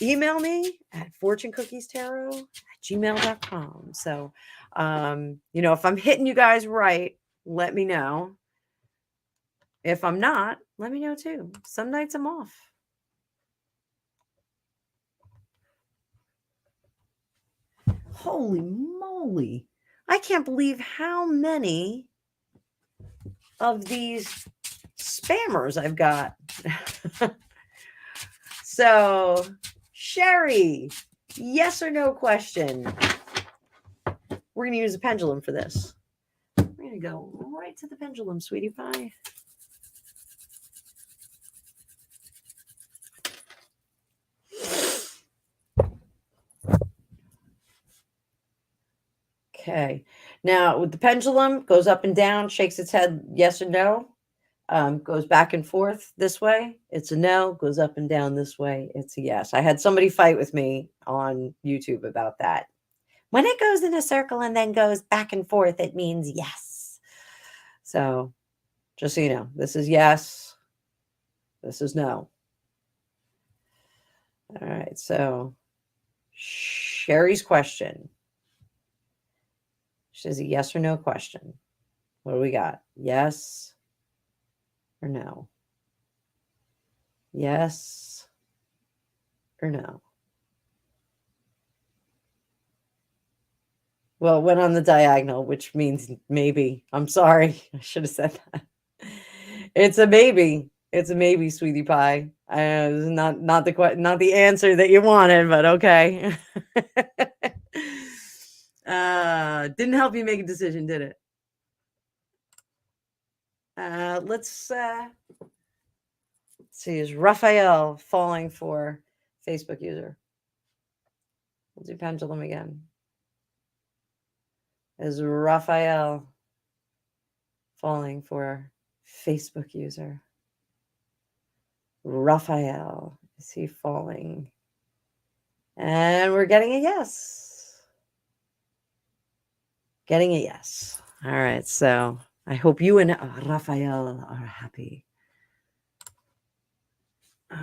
email me at fortunecookiestarot@gmail.com. So, if I'm hitting you guys right, let me know. If I'm not, let me know too. Some nights I'm off. Holy moly. I can't believe how many of these spammers I've got. So, Sherry, yes or no question. We're going to use a pendulum for this. We're going to go right to the pendulum, sweetie pie. Okay. Now, with the pendulum, goes up and down, shakes its head yes or no. Goes back and forth this way, it's a no. Goes up and down this way, it's a yes. I had somebody fight with me on YouTube about that. When it goes in a circle and then goes back and forth, it means yes. So just so you know, this is yes, this is no. All right, so Sherry's question. She says a yes or no question. What do we got? Yes or no? Yes or no? Well, it went on the diagonal, which means maybe. I'm sorry. I should have said that. It's a maybe. It's a maybe, sweetie pie. Not the answer that you wanted, but okay. Didn't help you make a decision, did it? Let's see. Is Raphael falling for Facebook user? We'll do pendulum again. Is Raphael falling for Facebook user? Raphael, is he falling? And we're getting a yes. Getting a yes. All right, so I hope you and Raphael are happy.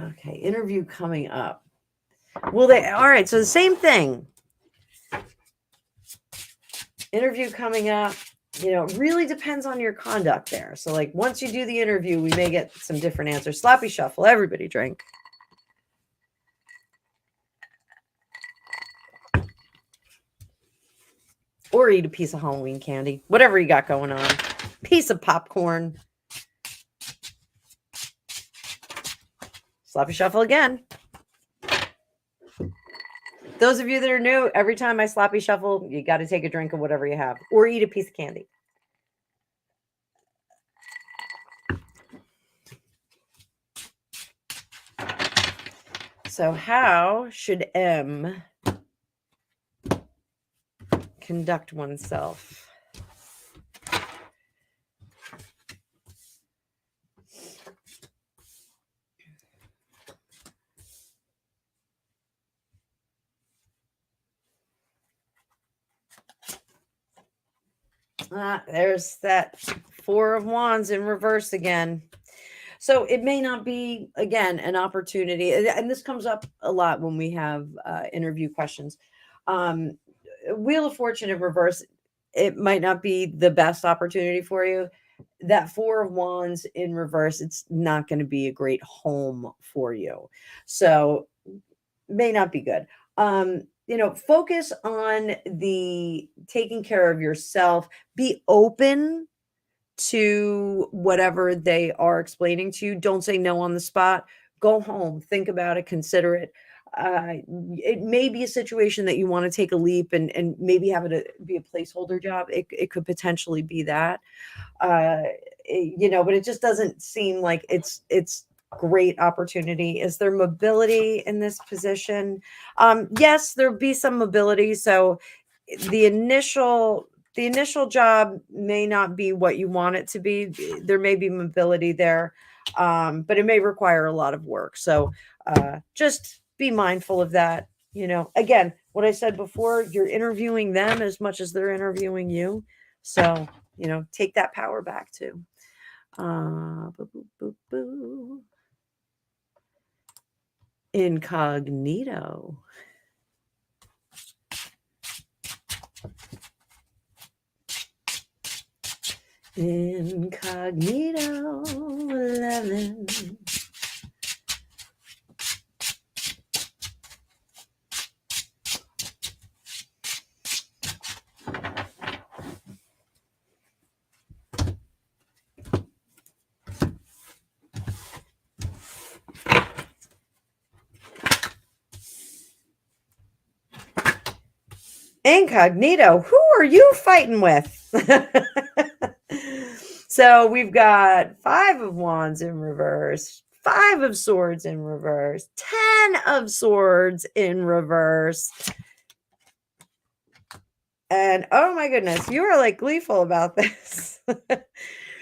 Okay, interview coming up. All right, so the same thing. Interview coming up, really depends on your conduct there. So like once you do the interview, we may get some different answers. Sloppy shuffle, everybody drink. Or eat a piece of Halloween candy, whatever you got going on. Piece of popcorn. Sloppy shuffle again. Those of you that are new, every time I sloppy shuffle, you got to take a drink of whatever you have or eat a piece of candy. So how should M conduct oneself? There's that Four of Wands in reverse again. So it may not be, again, an opportunity. And this comes up a lot when we have interview questions. Wheel of Fortune in reverse, it might not be the best opportunity for you. That Four of Wands in reverse, it's not going to be a great home for you. So may not be good. Focus on the taking care of yourself. Be open to whatever they are explaining to you. Don't say no on the spot. Go home, think about it, consider it. It may be a situation that you want to take a leap and maybe have it be a placeholder job. It could potentially be that, but it just doesn't seem like it's great opportunity. Is there mobility in this position? Yes, there'll be some mobility. So the initial the initial job may not be what you want it to be. There may be mobility there, but it may require a lot of work. So just be mindful of that. Again, what I said before, you're interviewing them as much as they're interviewing you. So, take that power back too. Boo, boo, boo, boo. Incognito. Incognito 11. Incognito, who are you fighting with? So we've got 5 of Wands in reverse, 5 of Swords in reverse, 10 of Swords in reverse. And oh my goodness, you are like gleeful about this.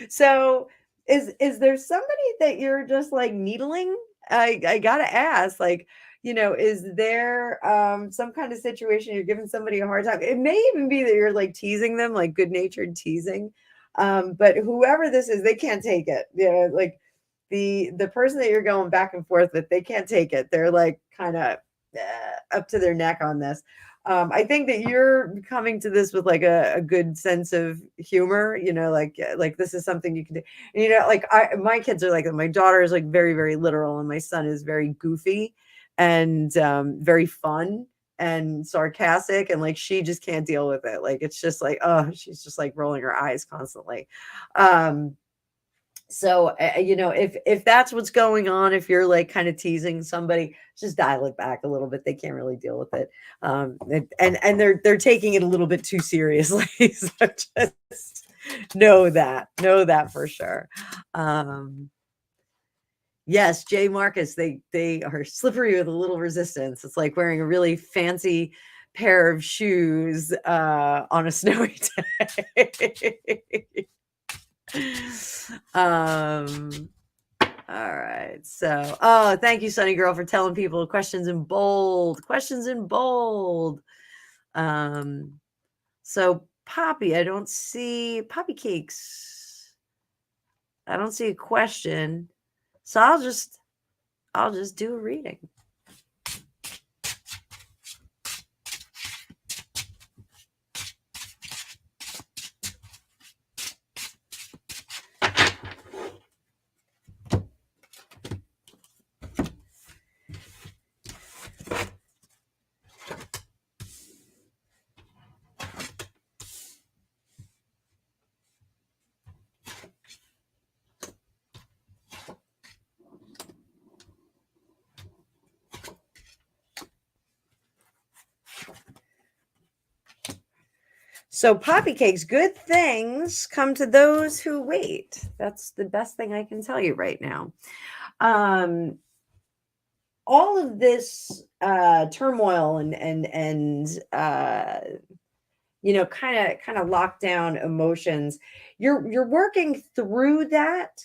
So is there somebody that you're just like needling? I gotta ask, like, is there some kind of situation you're giving somebody a hard time? It may even be that you're like teasing them, like good-natured teasing. But whoever this is, they can't take it. Like the person that you're going back and forth with, they can't take it. They're like kind of up to their neck on this. I think that you're coming to this with like a good sense of humor, like this is something you can do. And, like my kids are like, my daughter is like very, very literal, and my son is very goofy and very fun and sarcastic, and like she just can't deal with it. Like it's just like, oh, she's just like rolling her eyes constantly. So, if that's what's going on, if you're like kind of teasing somebody, just dial it back a little bit. They can't really deal with it. And they're taking it a little bit too seriously. So just know that for sure. Yes, Jay Marcus, they are slippery with a little resistance. It's like wearing a really fancy pair of shoes on a snowy day. All right. So, thank you, Sunny Girl, for telling people questions in bold. Questions in bold. So Poppy, I don't see Poppy Cakes. I don't see a question. So I'll just do a reading. So Poppy Cakes, good things come to those who wait. That's the best thing I can tell you right now. All of this turmoil and kind of lockdown emotions, you're working through that,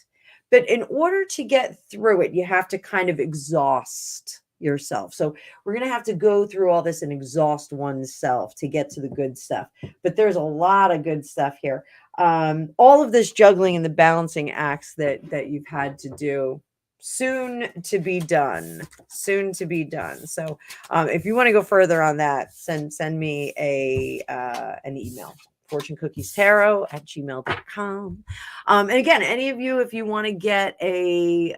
but in order to get through it, you have to kind of exhaust yourself. So we're going to have to go through all this and exhaust oneself to get to the good stuff. But there's a lot of good stuff here. All of this juggling and the balancing acts that you've had to do, soon to be done. So if you want to go further on that, send me an email, fortunecookiestarot@gmail.com. And again, any of you, if you want to get a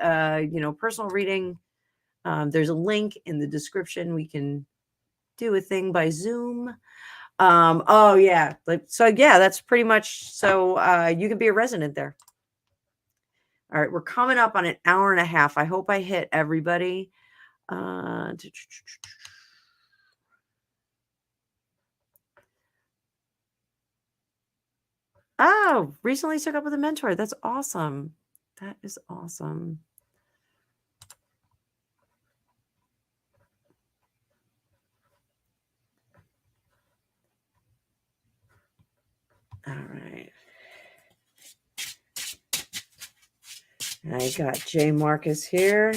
personal reading, there's a link in the description. We can do a thing by Zoom. Oh yeah, that's pretty much so you can be a resident there. All right, we're coming up on an hour and a half. I hope I hit everybody. Oh, recently took up with a mentor. That's awesome. That is awesome. All right. I got J. Marcus here.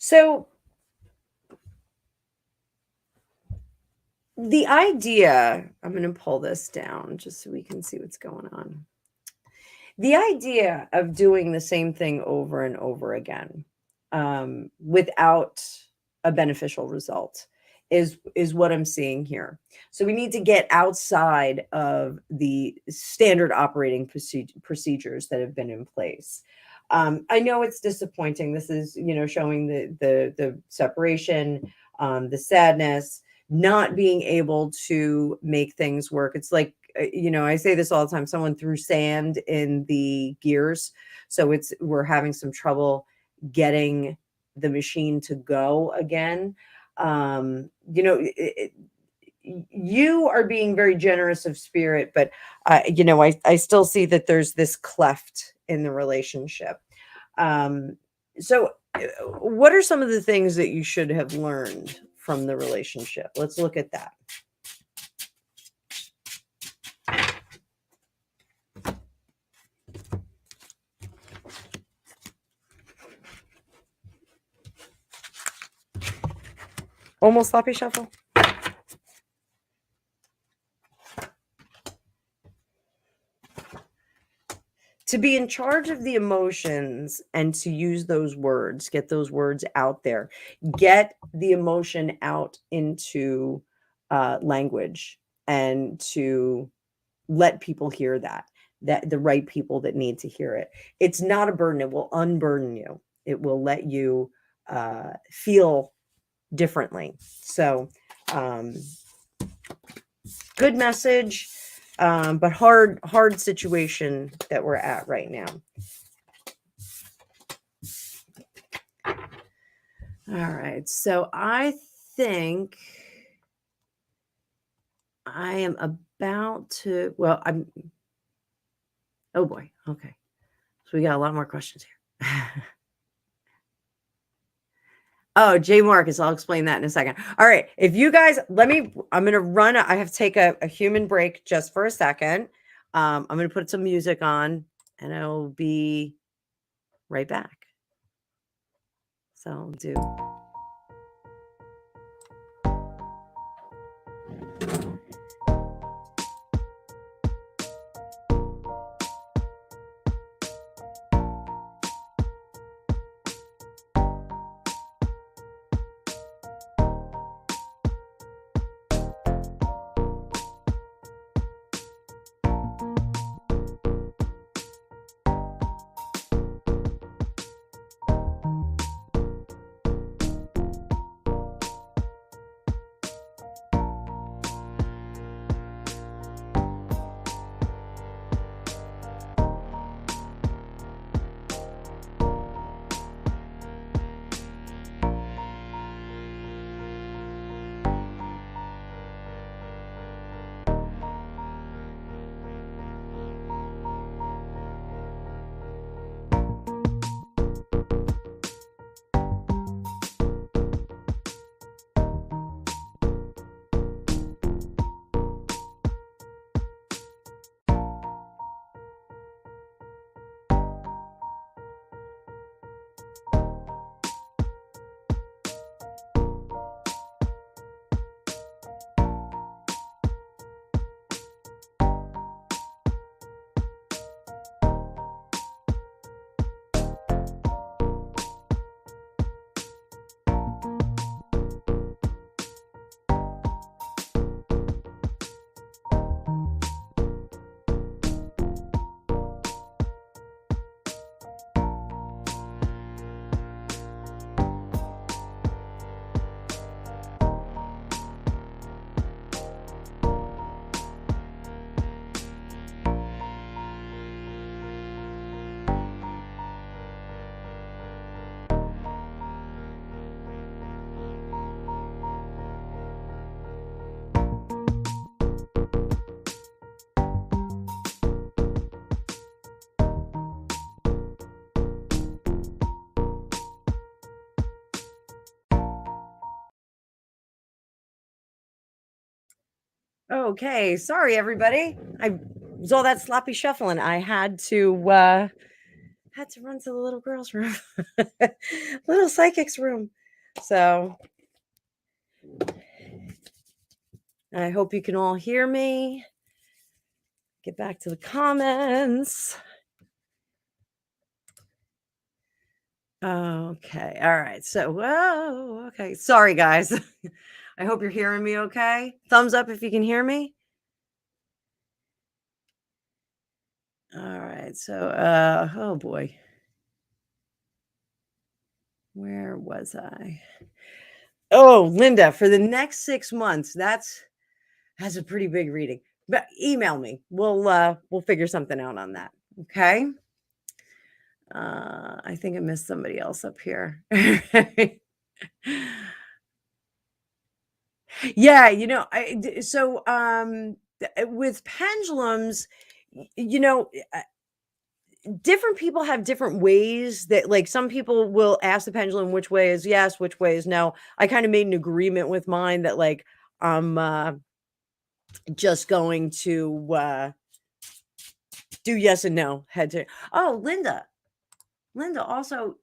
So the idea, I'm going to pull this down just so we can see what's going on. The idea of doing the same thing over and over again without a beneficial result is what I'm seeing here. So we need to get outside of the standard operating procedures that have been in place. I know it's disappointing. This is, showing the separation, the sadness, not being able to make things work. It's like, I say this all the time, someone threw sand in the gears. So we're having some trouble getting the machine to go again. You are being very generous of spirit, but I still see that there's this cleft in the relationship. So what are some of the things that you should have learned from the relationship? Let's look at that. Almost sloppy shuffle. To be in charge of the emotions and to use those words, get those words out there, get the emotion out into language, and to let people hear that the right people that need to hear it. It's not a burden. It will unburden you. It will let you feel differently. So good message. But hard situation that we're at right now. All right. So I think I am about to, oh boy. Okay. So we got a lot more questions here. Oh, J. Marcus, I'll explain that in a second. All right. If you guys, I'm going to run. I have to take a human break just for a second. I'm going to put some music on and I'll be right back. So I'll do. Okay, sorry everybody. I was all that sloppy shuffling. I had to run to the little girl's room, little psychic's room. So I hope you can all hear me. Get back to the comments. Okay, all right. So, whoa, okay. Sorry, guys. I hope you're hearing me okay. Thumbs up if you can hear me. All right. So, oh boy. Where was I? Oh, Linda, for the next 6 months, that's a pretty big reading. But email me. We'll figure something out on that. Okay. I think I missed somebody else up here. Yeah, with pendulums, different people have different ways that, like, some people will ask the pendulum which way is yes, which way is no. I kind of made an agreement with mine that, like, I'm just going to do yes and no head to. Oh, Linda also.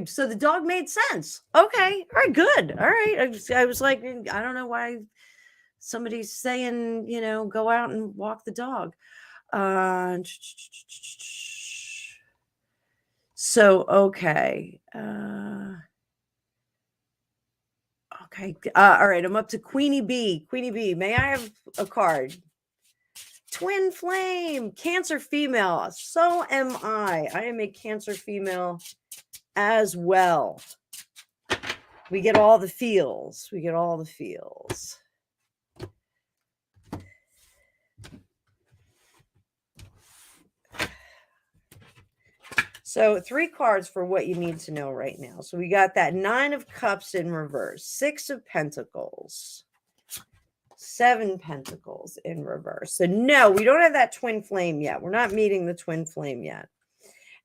So the dog made sense. Okay, all right, good. All right, I was like, I don't know why somebody's saying, go out and walk the dog. So okay. Okay. All right. I'm up to Queenie B. Queenie B. May I have a card? Twin flame, Cancer female. So am I. I am a Cancer female as well. We get all the feels. We get all the feels. So 3 cards for what you need to know right now. So we got that 9 of Cups in reverse, 6 of Pentacles, 7 Pentacles in reverse. So no, we don't have that twin flame yet. We're not meeting the twin flame yet.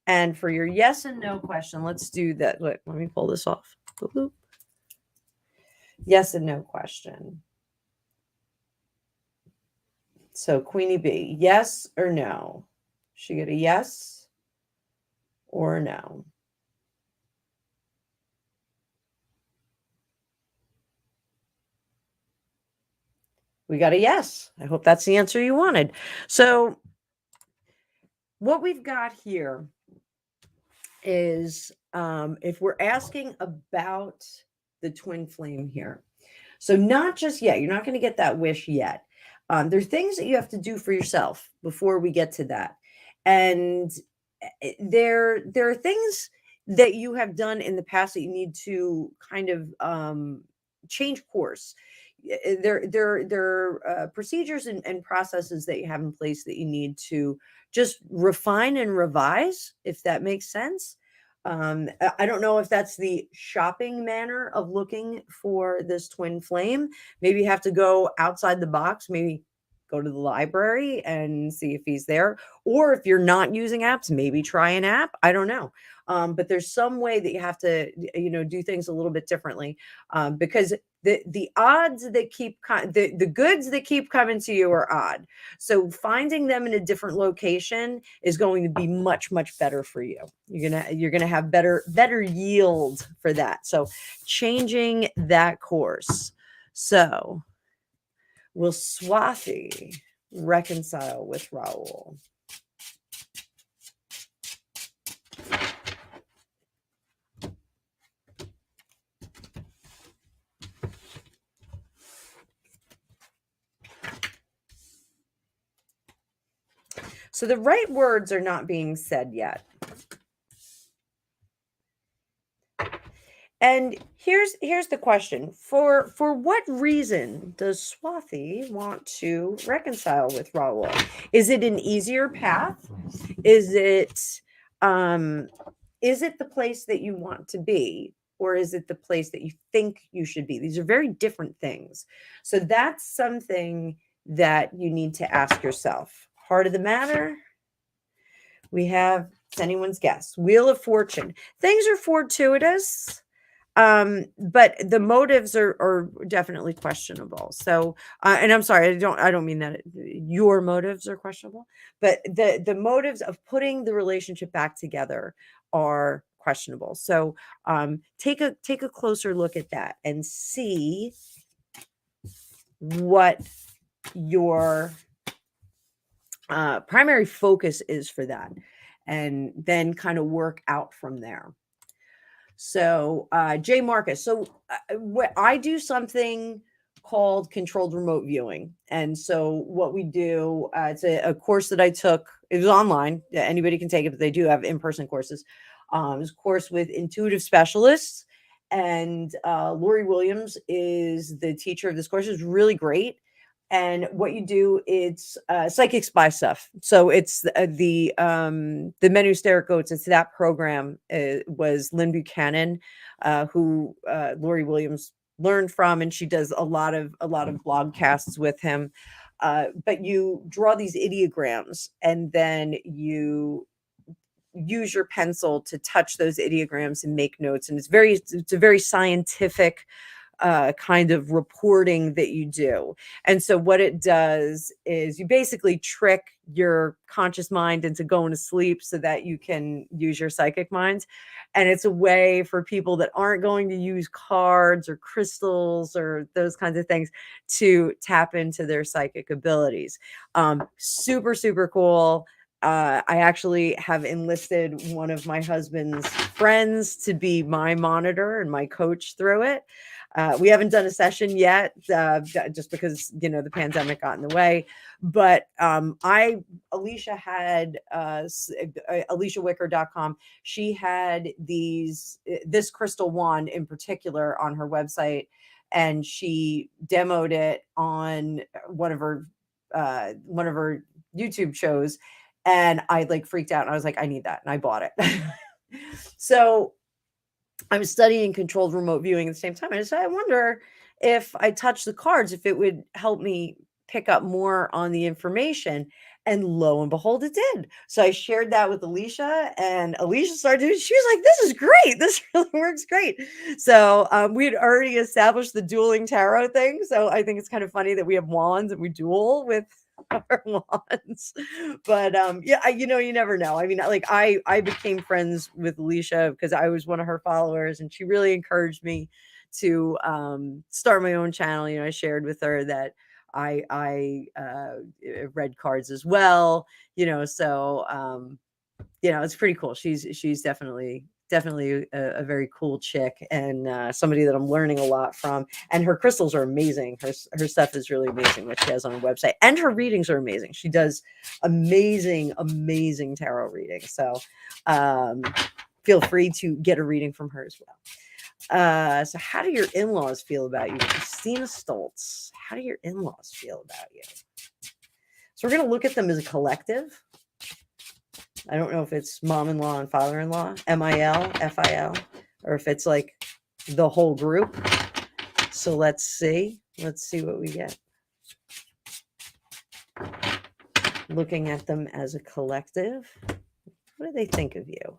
And for your yes and no question, let's do that. Look, let me pull this off. Boop. Yes and no question. So Queenie B, yes or no? She get a yes or a no? We got a yes. I hope that's the answer you wanted. So what we've got here is, if we're asking about the twin flame here, so not just yet, you're not going to get that wish yet. There are things that you have to do for yourself before we get to that. And there are things that you have done in the past that you need to kind of change course. There are procedures and processes that you have in place that you need to just refine and revise, if that makes sense. I don't know if that's the shopping manner of looking for this twin flame. Maybe you have to go outside the box, maybe go to the library and see if he's there. Or if you're not using apps, maybe try an app. I don't know. But there's some way that you have to, do things a little bit differently, because the odds that the goods that keep coming to you are odd. So finding them in a different location is going to be much, much better for you. You're gonna have better yield for that. So changing that course. So will Swathi reconcile with Raul? So the right words are not being said yet. And here's the question. For what reason does Swathi want to reconcile with Raul? Is it an easier path? Is it the place that you want to be? Or is it the place that you think you should be? These are very different things. So that's something that you need to ask yourself. Heart of the matter, we have, it's anyone's guess. Wheel of Fortune. Things are fortuitous. But the motives are definitely questionable. So, and I'm sorry, I don't mean that your motives are questionable, but the motives of putting the relationship back together are questionable. So, take a closer look at that and see what your primary focus is for that, and then kind of work out from there. So, Jay Marcus. So, I do something called controlled remote viewing. And so, what we do, it's a course that I took. It was online. Anybody can take it, but they do have in person courses. It's a course with intuitive specialists. And Lori Williams is the teacher of this course. It's really great. And what you do, it's psychic spy stuff. So it's the Men Who Stare at Goats. It's that program. Was Lynn Buchanan, who Lori Williams learned from, and she does a lot of blogcasts with him. But you draw these ideograms, and then you use your pencil to touch those ideograms and make notes. And it's a very scientific kind of reporting that you do. And so what it does is you basically trick your conscious mind into going to sleep so that you can use your psychic minds. And it's a way for people that aren't going to use cards or crystals or those kinds of things to tap into their psychic abilities. Super, super cool. I actually have enlisted one of my husband's friends to be my monitor and my coach through it. We haven't done a session yet, just because, the pandemic got in the way. But Alicia had AliciaWicker.com. She had this crystal wand in particular on her website, and she demoed it on one of her YouTube shows. And I freaked out, and I was like, I need that. And I bought it. So I was studying controlled remote viewing at the same time. And I wonder if I touch the cards, if it would help me pick up more on the information. And lo and behold, it did. So I shared that with Alicia, and Alicia started doing. She was like, "This is great. This really works great." So we had already established the dueling tarot thing. So I think it's kind of funny that we have wands and we duel with our wands. But yeah, you never know. I mean, I became friends with Alicia because I was one of her followers, and she really encouraged me to start my own channel. I shared with her that I read cards as well. So it's pretty cool. She's definitely a very cool chick, and somebody that I'm learning a lot from. And her crystals are amazing. Her stuff is really amazing, what she has on her website, and her readings are amazing. She does amazing tarot readings. So feel free to get a reading from her as well. So how do your in-laws feel about you? Christina Stoltz, how do your in-laws feel about you? So we're going to look at them as a collective. I don't know if it's mom-in-law and father-in-law, MIL, FIL, or if it's like the whole group. So let's see what we get. Looking at them as a collective, what do they think of you?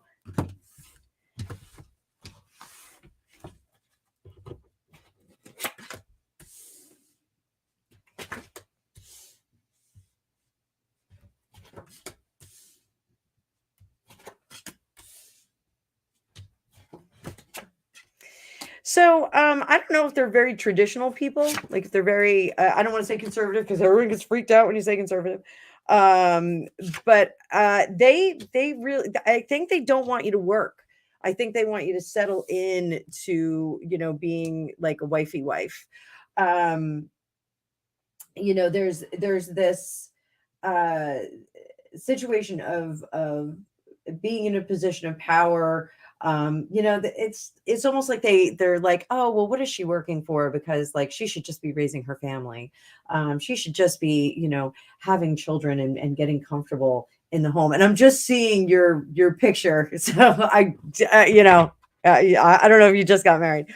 So I don't know if they're very traditional people, like if they're very, I don't want to say conservative because everyone gets freaked out when you say conservative. But they really, I think they don't want you to work. I think they want you to settle in to, being like a wifey wife. There's this situation of being in a position of power. It's almost like they're like, oh well, what is she working for? Because she should just be raising her family. She should just be having children and getting comfortable in the home. And I'm just seeing your picture, so I don't know if you just got married.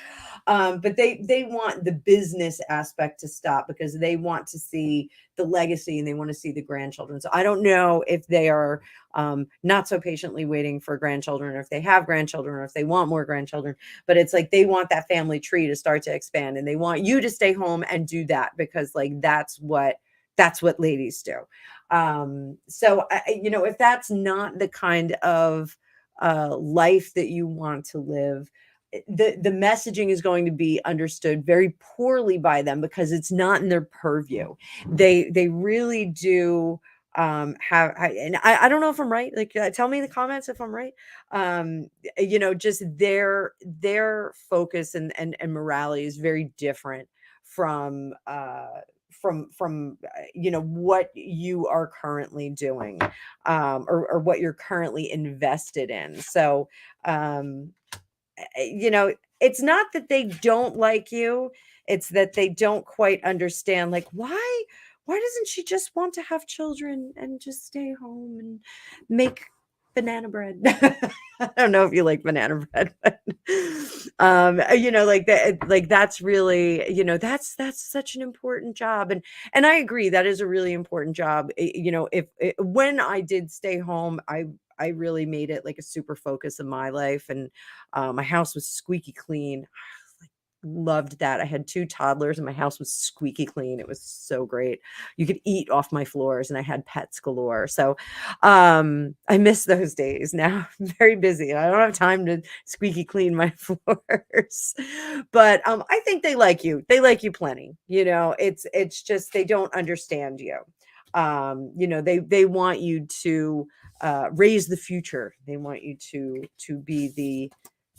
But they want the business aspect to stop because they want to see the legacy and they want to see the grandchildren. So I don't know if they are not so patiently waiting for grandchildren, or if they have grandchildren, or if they want more grandchildren. But it's like they want that family tree to start to expand, and they want you to stay home and do that because like that's what ladies do. So if that's not the kind of life that you want to live, the messaging is going to be understood very poorly by them because it's not in their purview. They really do and I don't know if I'm right. Like, tell me in the comments if I'm right. Just their focus and morality is very different from what you are currently doing, or what you're currently invested in. So it's not that they don't like you, it's that they don't quite understand, like, why doesn't she just want to have children and just stay home and make banana bread? I don't know if you like banana bread, but like that, like that's really, that's such an important job. And I agree that is a really important job. If when I did stay home, I really made it like a super focus of my life. And my house was squeaky clean. Loved that. I had 2 toddlers and my house was squeaky clean. It was so great. You could eat off my floors and I had pets galore. So I miss those days. Now I'm very busy and I don't have time to squeaky clean my floors. But I think they like you. They like you plenty. It's just they don't understand you. They want you to raise the future. They want you to be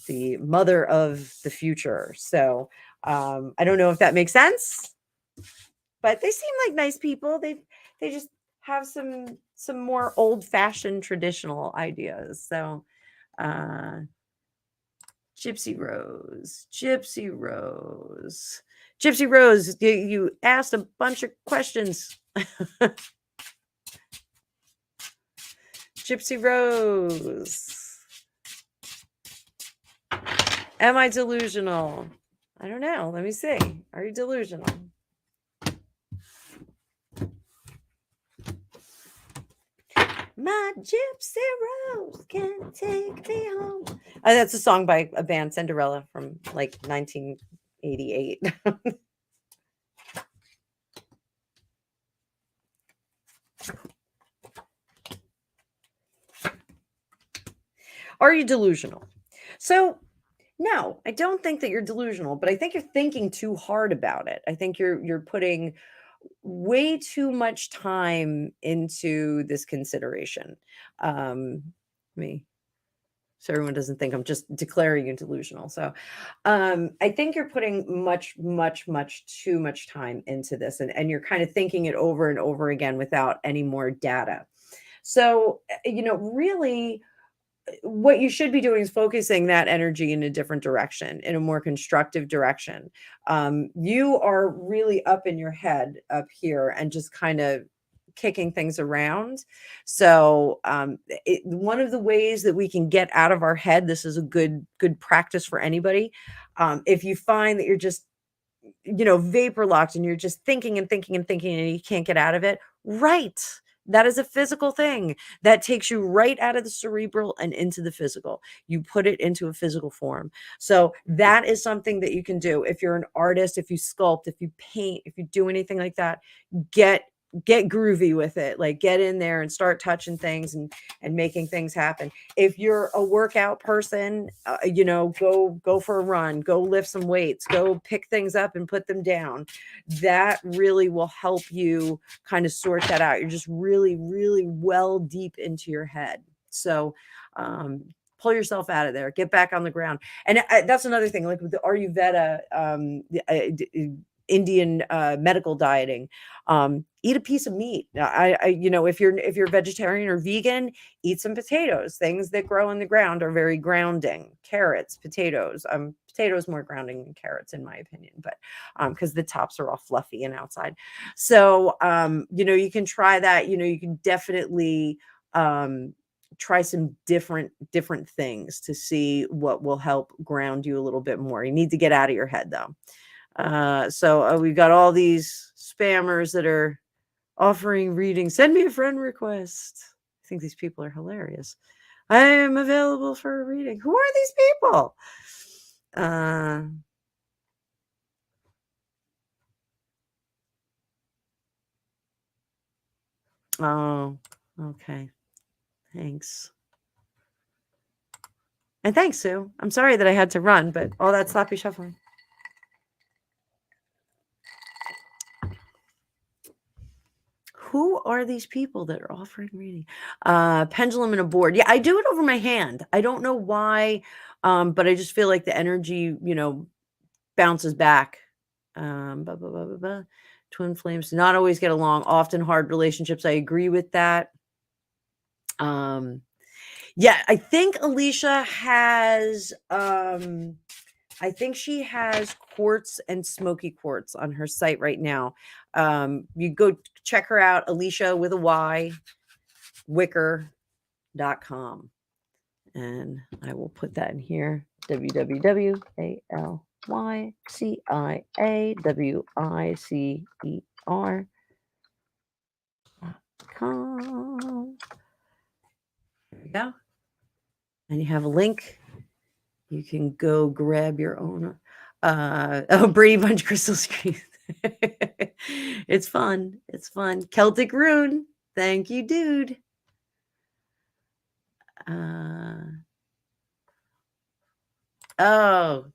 the mother of the future. So I don't know if that makes sense, but they seem like nice people. They just have some more old-fashioned traditional ideas. So Gypsy Rose, you asked a bunch of questions. Gypsy Rose. Am I delusional? I don't know. Let me see. Are you delusional? My gypsy rose can take me home. That's a song by a band, Cinderella, from like 1988. Are you delusional? So no, I don't think that you're delusional, but I think you're thinking too hard about it. I think you're putting way too much time into this consideration. Me, so everyone doesn't think I'm just declaring you delusional. So I think you're putting much, much, much too much time into this, and you're kind of thinking it over and over again without any more data. So, really what you should be doing is focusing that energy in a different direction, in a more constructive direction. You are really up in your head up here and just kind of kicking things around. So one of the ways that we can get out of our head, this is a good practice for anybody. If you find that you're just vapor locked and you're just thinking and thinking and thinking and you can't get out of it, right? That is a physical thing that takes you right out of the cerebral and into the physical. You put it into a physical form. So that is something that you can do. If you're an artist, if you sculpt, if you paint, if you do anything like that, get groovy with it. Like, get in there and start touching things and making things happen. If you're a workout person, go for a run, go lift some weights, go pick things up and put them down. That really will help you kind of sort that out. You're just really, really well deep into your head. So pull yourself out of there, get back on the ground. And that's another thing, like with the Ayurveda, Indian medical dieting, eat a piece of meat. If you're vegetarian or vegan, eat some potatoes. Things that grow in the ground are very grounding. Carrots, potatoes. Potatoes more grounding than carrots, in my opinion, but because the tops are all fluffy and outside. So you can try that. You can definitely try some different things to see what will help ground you a little bit more. You need to get out of your head though. So we've got all these spammers that are offering readings. Send me a friend request. I think these people are hilarious. I am available for a reading. Who are these people? Oh, okay. Thanks. And thanks, Sue. I'm sorry that I had to run, but all that sloppy shuffling. Who are these people that are offering reading? Pendulum and a board. Yeah, I do it over my hand. I don't know why, but I just feel like the energy, bounces back. Blah, blah, blah, blah, blah. Twin flames do not always get along. Often hard relationships. I agree with that. Yeah, I think Alicia has I think she has quartz and smoky quartz on her site right now. You go check her out, Alicia with a Y, wicker.com. And I will put that in here. www.alyciawicer.com. There you go. And you have a link. You can go grab your own Brady Bunch crystal screens. It's fun. It's fun. Celtic rune. Thank you, dude. Oh,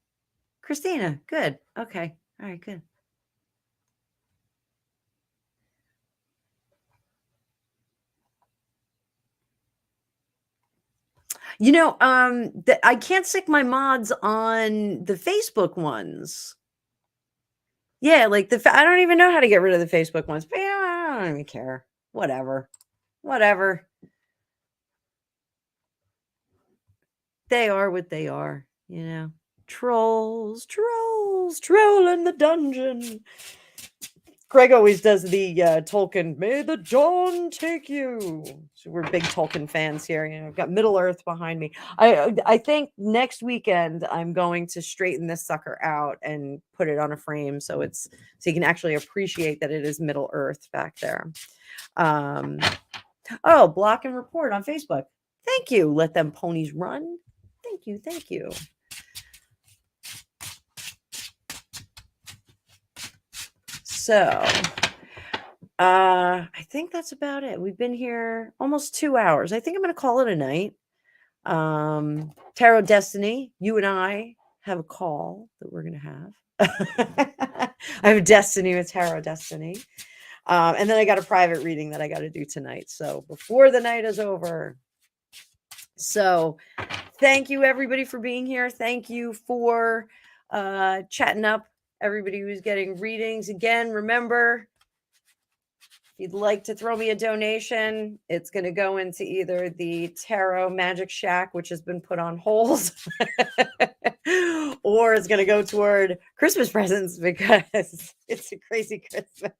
Christina. Good. Okay. All right, good. I can't stick my mods on the Facebook ones. Yeah, like I don't even know how to get rid of the Facebook ones, but yeah, I don't even care. Whatever. They are what they are, Trolls troll in the dungeon. Greg always does the Tolkien, may the dawn take you. So we're big Tolkien fans here. I've got Middle Earth behind me. I think next weekend I'm going to straighten this sucker out and put it on a frame so you can actually appreciate that it is Middle Earth back there. Block and report on Facebook. Thank you. Let them ponies run. Thank you. So, I think that's about it. We've been here almost 2 hours. I think I'm going to call it a night. Tarot Destiny, you and I have a call that we're going to have. I have a Destiny with Tarot Destiny. And then I got a private reading that I got to do tonight. So before the night is over. So thank you everybody for being here. Thank you for chatting up everybody who's getting readings. Again, remember, if you'd like to throw me a donation, it's going to go into either the Tarot Magic Shack, which has been put on hold, or it's going to go toward Christmas presents because it's a crazy Christmas.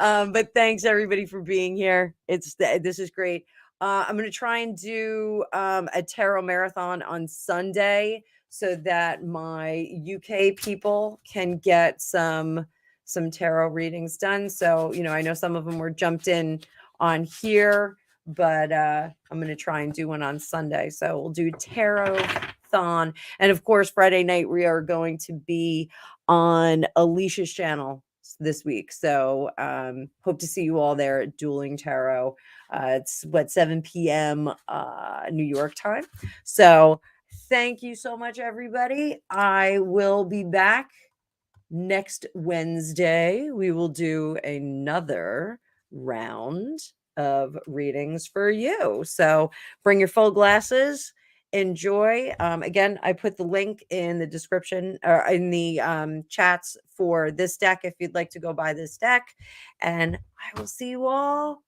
But thanks everybody for being here. This is great. I'm going to try and do a tarot marathon on Sunday so that my UK people can get some tarot readings done. So, I know some of them were jumped in on here, but I'm going to try and do one on Sunday. So we'll do tarot-thon. And of course, Friday night, we are going to be on Alicia's channel this week. So hope to see you all there at Dueling Tarot. It's 7 p.m. New York time. So thank you so much, everybody. I will be back next Wednesday. We will do another round of readings for you. So bring your full glasses. Enjoy. Again, I put the link in the description or in the chats for this deck if you'd like to go buy this deck. And I will see you all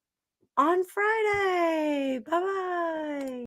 on Friday. Bye-bye.